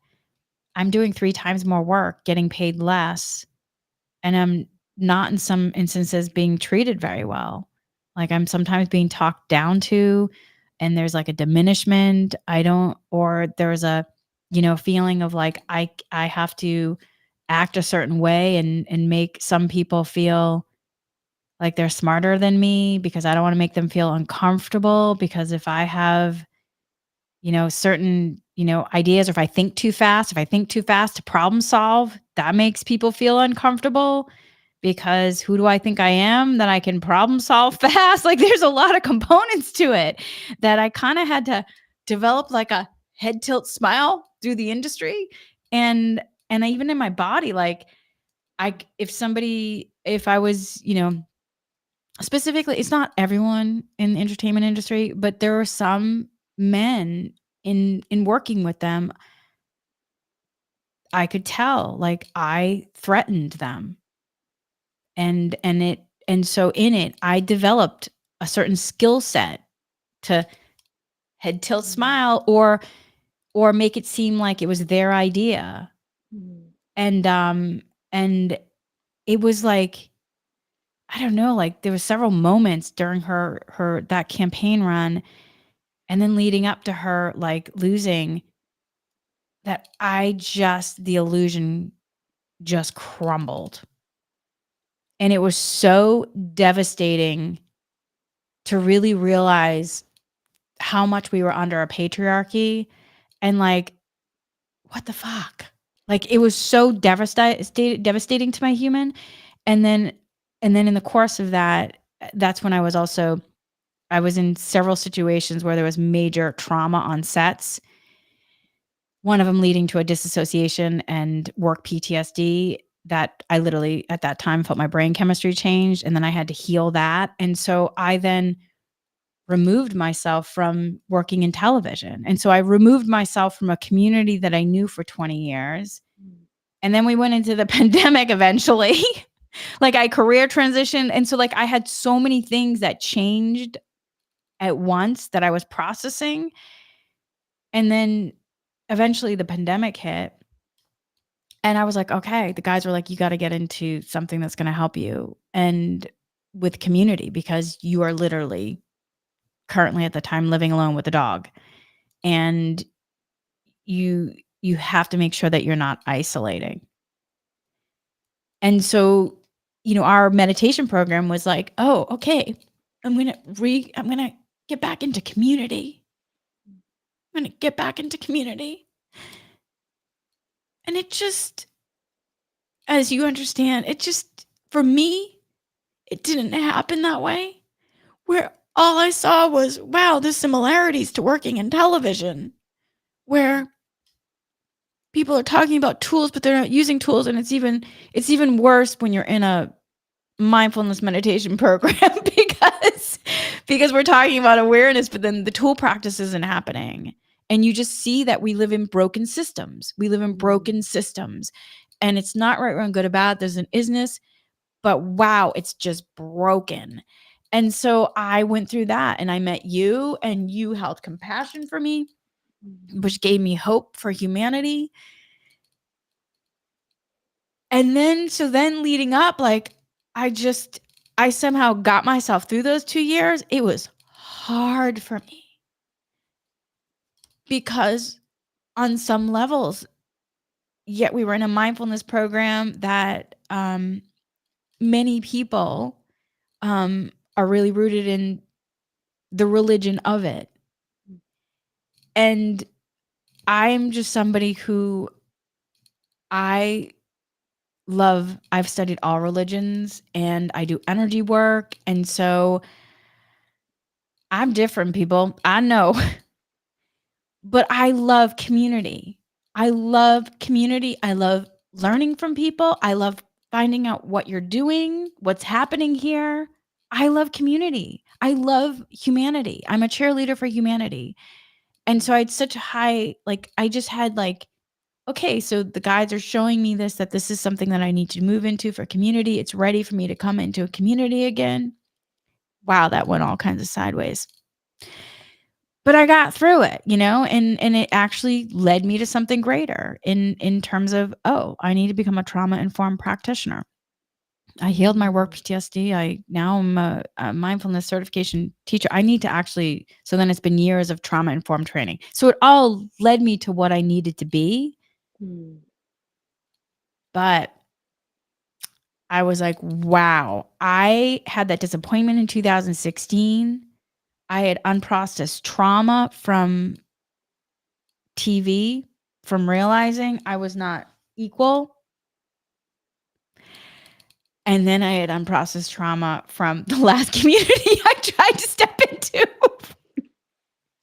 I'm doing 3 times more work, getting paid less, and I'm not in some instances being treated very well." Like, I'm sometimes being talked down to, and there's like a diminishment. I don't or there's a, feeling of like I have to act a certain way and make some people feel like they're smarter than me because I don't want to make them feel uncomfortable because if I have, certain, ideas, or if I think too fast to problem solve, that makes people feel uncomfortable because who do I think I am that I can problem solve fast? Like there's a lot of components to it that I kind of had to develop like a head tilt smile through the industry. And even in my body, like if I was, specifically, it's not everyone in the entertainment industry, but there are some men in working with them, I could tell like I threatened them. And so in it, I developed a certain skill set to head tilt smile or make it seem like it was their idea. Mm. And it was like, I don't know, like there was several moments during her that campaign run and then leading up to her like losing that the illusion just crumbled. And it was so devastating to really realize how much we were under a patriarchy and like, what the fuck? Like it was so devastating to my human. And then in the course of that, that's when I was in several situations where there was major trauma on sets. One of them leading to a disassociation and work PTSD that I literally at that time felt my brain chemistry changed and then I had to heal that. And so I then removed myself from working in television. And so I removed myself from a community that I knew for 20 years. And then we went into the pandemic eventually. Like I career transitioned. And so like I had so many things that changed at once that I was processing. And then eventually the pandemic hit. And I was like, okay, the guys were like, you got to get into something that's going to help you and with community because you are literally currently at the time living alone with a dog. And you have to make sure that you're not isolating. And so, our meditation program was like, "Oh, okay. I'm going to get back into community. I'm going to get back into community." And it just as you understand, it just for me, it didn't happen that way. Where all I saw was, wow, there's similarities to working in television where people are talking about tools, but they're not using tools. And it's even worse when you're in a mindfulness meditation program because we're talking about awareness, but then the tool practice isn't happening. And you just see that we live in broken systems. We live in broken systems. And it's not right, wrong, good or bad. There's an isness, but wow, it's just broken. And so I went through that and I met you and you held compassion for me, which gave me hope for humanity. And then, so then leading up, like, I somehow got myself through those 2 years. It was hard for me because on some levels, yet we were in a mindfulness program that many people are really rooted in the religion of it. And I'm just somebody who I I've studied all religions and I do energy work. And so I'm different, people. I know. But I love community. I love community. I love learning from people. I love finding out what you're doing, what's happening here. I love community. I love humanity. I'm a cheerleader for humanity. And so I had such a high, like, I just had like, okay, so the guides are showing me this, that this is something that I need to move into for community. It's ready for me to come into a community again. Wow, that went all kinds of sideways. But I got through it, and it actually led me to something greater in terms of, oh, I need to become a trauma-informed practitioner. I healed my work PTSD. I'm a mindfulness certification teacher. I need to actually, so then it's been years of trauma-informed training. So it all led me to what I needed to be. But I was like, wow, I had that disappointment in 2016. I had unprocessed trauma from TV, from realizing I was not equal. And then I had unprocessed trauma from the last community I tried to step into.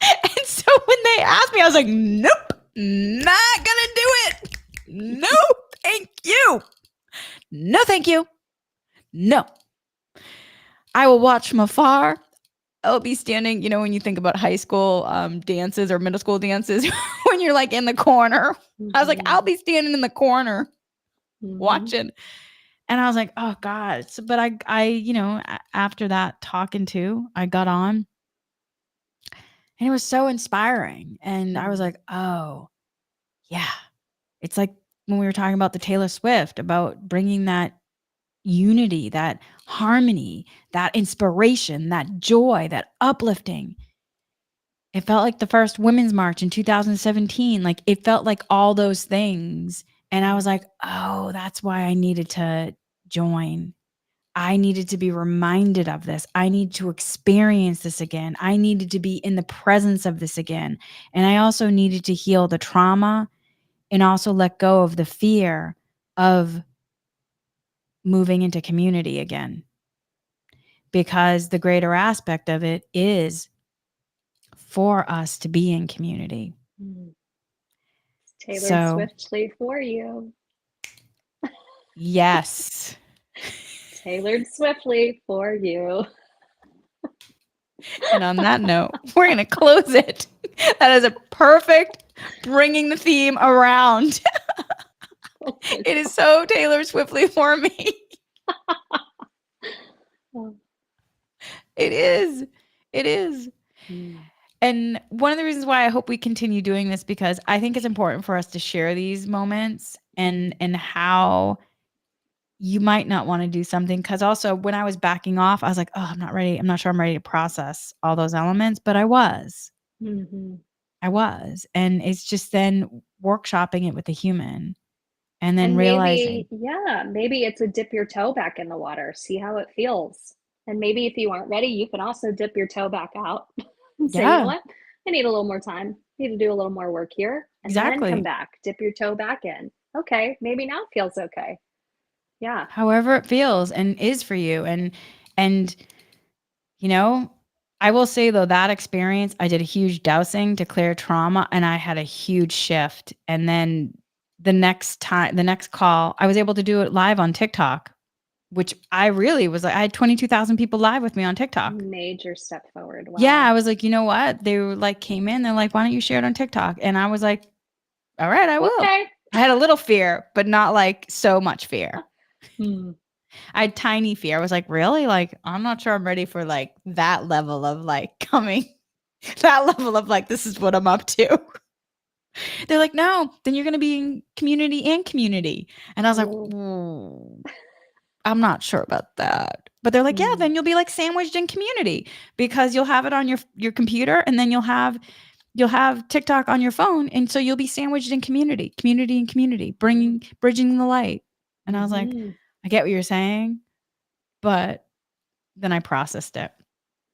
And so when they asked me, I was like, nope, not gonna do it. No, thank you. No, thank you. No. I will watch from afar. I'll be standing, when you think about high school dances or middle school dances, when you're like in the corner. I was like, I'll be standing in the corner watching. And I was like, oh God. So, but after that talking to, I got on and it was so inspiring. And I was like, oh yeah. It's like when we were talking about the Taylor Swift, about bringing that unity, that harmony, that inspiration, that joy, that uplifting. It felt like the first Women's March in 2017. Like it felt like all those things. And I was like, oh, that's why I needed to join. I needed to be reminded of this. I need to experience this again. I needed to be in the presence of this again. And I also needed to heal the trauma and also let go of the fear of moving into community again. Because the greater aspect of it is for us to be in community. It's tailored swiftly for you. Yes. Tailored swiftly for you. And on that note, we're going to close it. That is a perfect bringing the theme around. Oh it is so tailored swiftly for me. It is. It is. And one of the reasons why I hope we continue doing this, because I think it's important for us to share these moments and how you might not want to do something. Because also when I was backing off, I was like, oh, I'm not ready. I'm not sure I'm ready to process all those elements, but I was. I was. And it's just then workshopping it with the human and then realizing. Maybe it's a dip your toe back in the water, see how it feels. And maybe if you aren't ready, you can also dip your toe back out and say, you know what? I need a little more time. I need to do a little more work here. And then come back, dip your toe back in. Okay, maybe now it feels okay. Yeah. However it feels and is for you. And I will say though, that experience, I did a huge dowsing to clear trauma and I had a huge shift. And then the next call, I was able to do it live on TikTok, which I really was like, I had 22,000 people live with me on TikTok. Major step forward. Wow. Yeah. I was like, you know what? They were like, came in, they're like, why don't you share it on TikTok? And I was like, all right, I will. Okay. I had a little fear, but not like so much fear. I had tiny fear. I was like, really? Like, I'm not sure I'm ready for like that level of like coming, that level of like, this is what I'm up to. They're like, no, then you're going to be in community and community. And I was like, Oh. ooh, I'm not sure about that. But they're like, yeah, Mm, then you'll be like sandwiched in community because you'll have it on your computer and then you'll have TikTok on your phone and so you'll be sandwiched in community and community, oh. bridging the light. And I was like, Mhm. I get what you're saying, but then I processed it.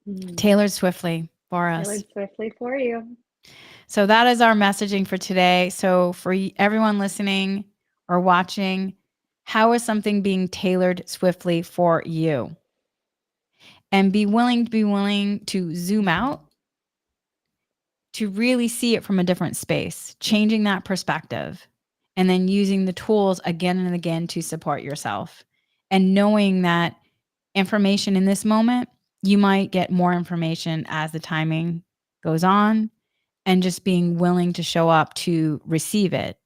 Mm. Tailored swiftly for us. Tailored swiftly for you. So that is our messaging for today. So for everyone listening or watching, how is something being tailored swiftly for you? And be willing to zoom Mm. out to really see it from a different space, changing that perspective, and then using the tools again and again to support yourself. And knowing that information in this moment, you might get more information as the timing goes on, and just being willing to show up to receive it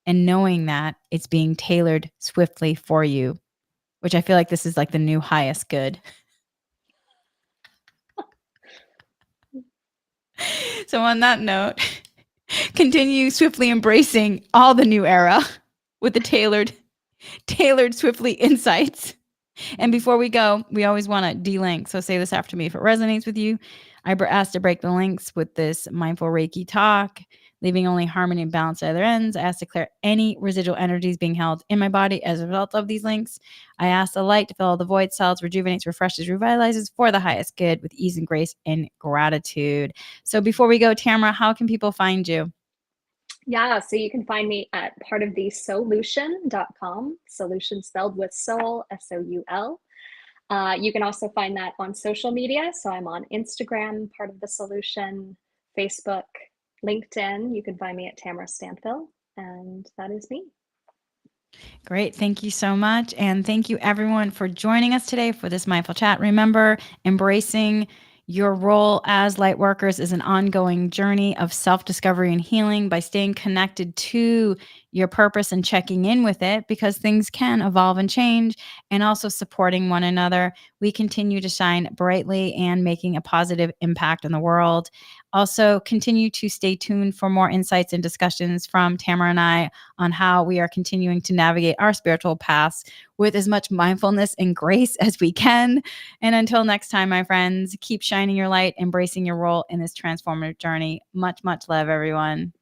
and knowing that it's being tailored swiftly for you, which I feel like this is like the new highest good. So, on that note, continue swiftly embracing all the new era with the tailored swiftly insights. And before we go, we always want to de-link. So say this after me if it resonates with you. I asked to break the links with this mindful Reiki talk, leaving only harmony and balance at other ends. I asked to clear any residual energies being held in my body as a result of these links. I asked the light to fill all the void cells, rejuvenates, refreshes, revitalizes for the highest good with ease and grace and gratitude. So before we go, Tamara, how can people find you? Yeah, so you can find me at partofthesolution.com, solution spelled with soul, SOUL. You can also find that on social media. So I'm on Instagram, Part of the Solution, Facebook, LinkedIn. You can find me at Tamara Stanfill, and that is me. Great. Thank you so much. And thank you, everyone, for joining us today for this mindful chat. Remember, embracing your role as light workers is an ongoing journey of self discovery and healing by staying connected to your purpose and checking in with it because things can evolve and change, and also supporting one another. We continue to shine brightly and making a positive impact on the world. Also, continue to stay tuned for more insights and discussions from Tamara and I on how we are continuing to navigate our spiritual paths with as much mindfulness and grace as we can. And until next time, my friends, keep shining your light, embracing your role in this transformative journey. Much, much love, everyone.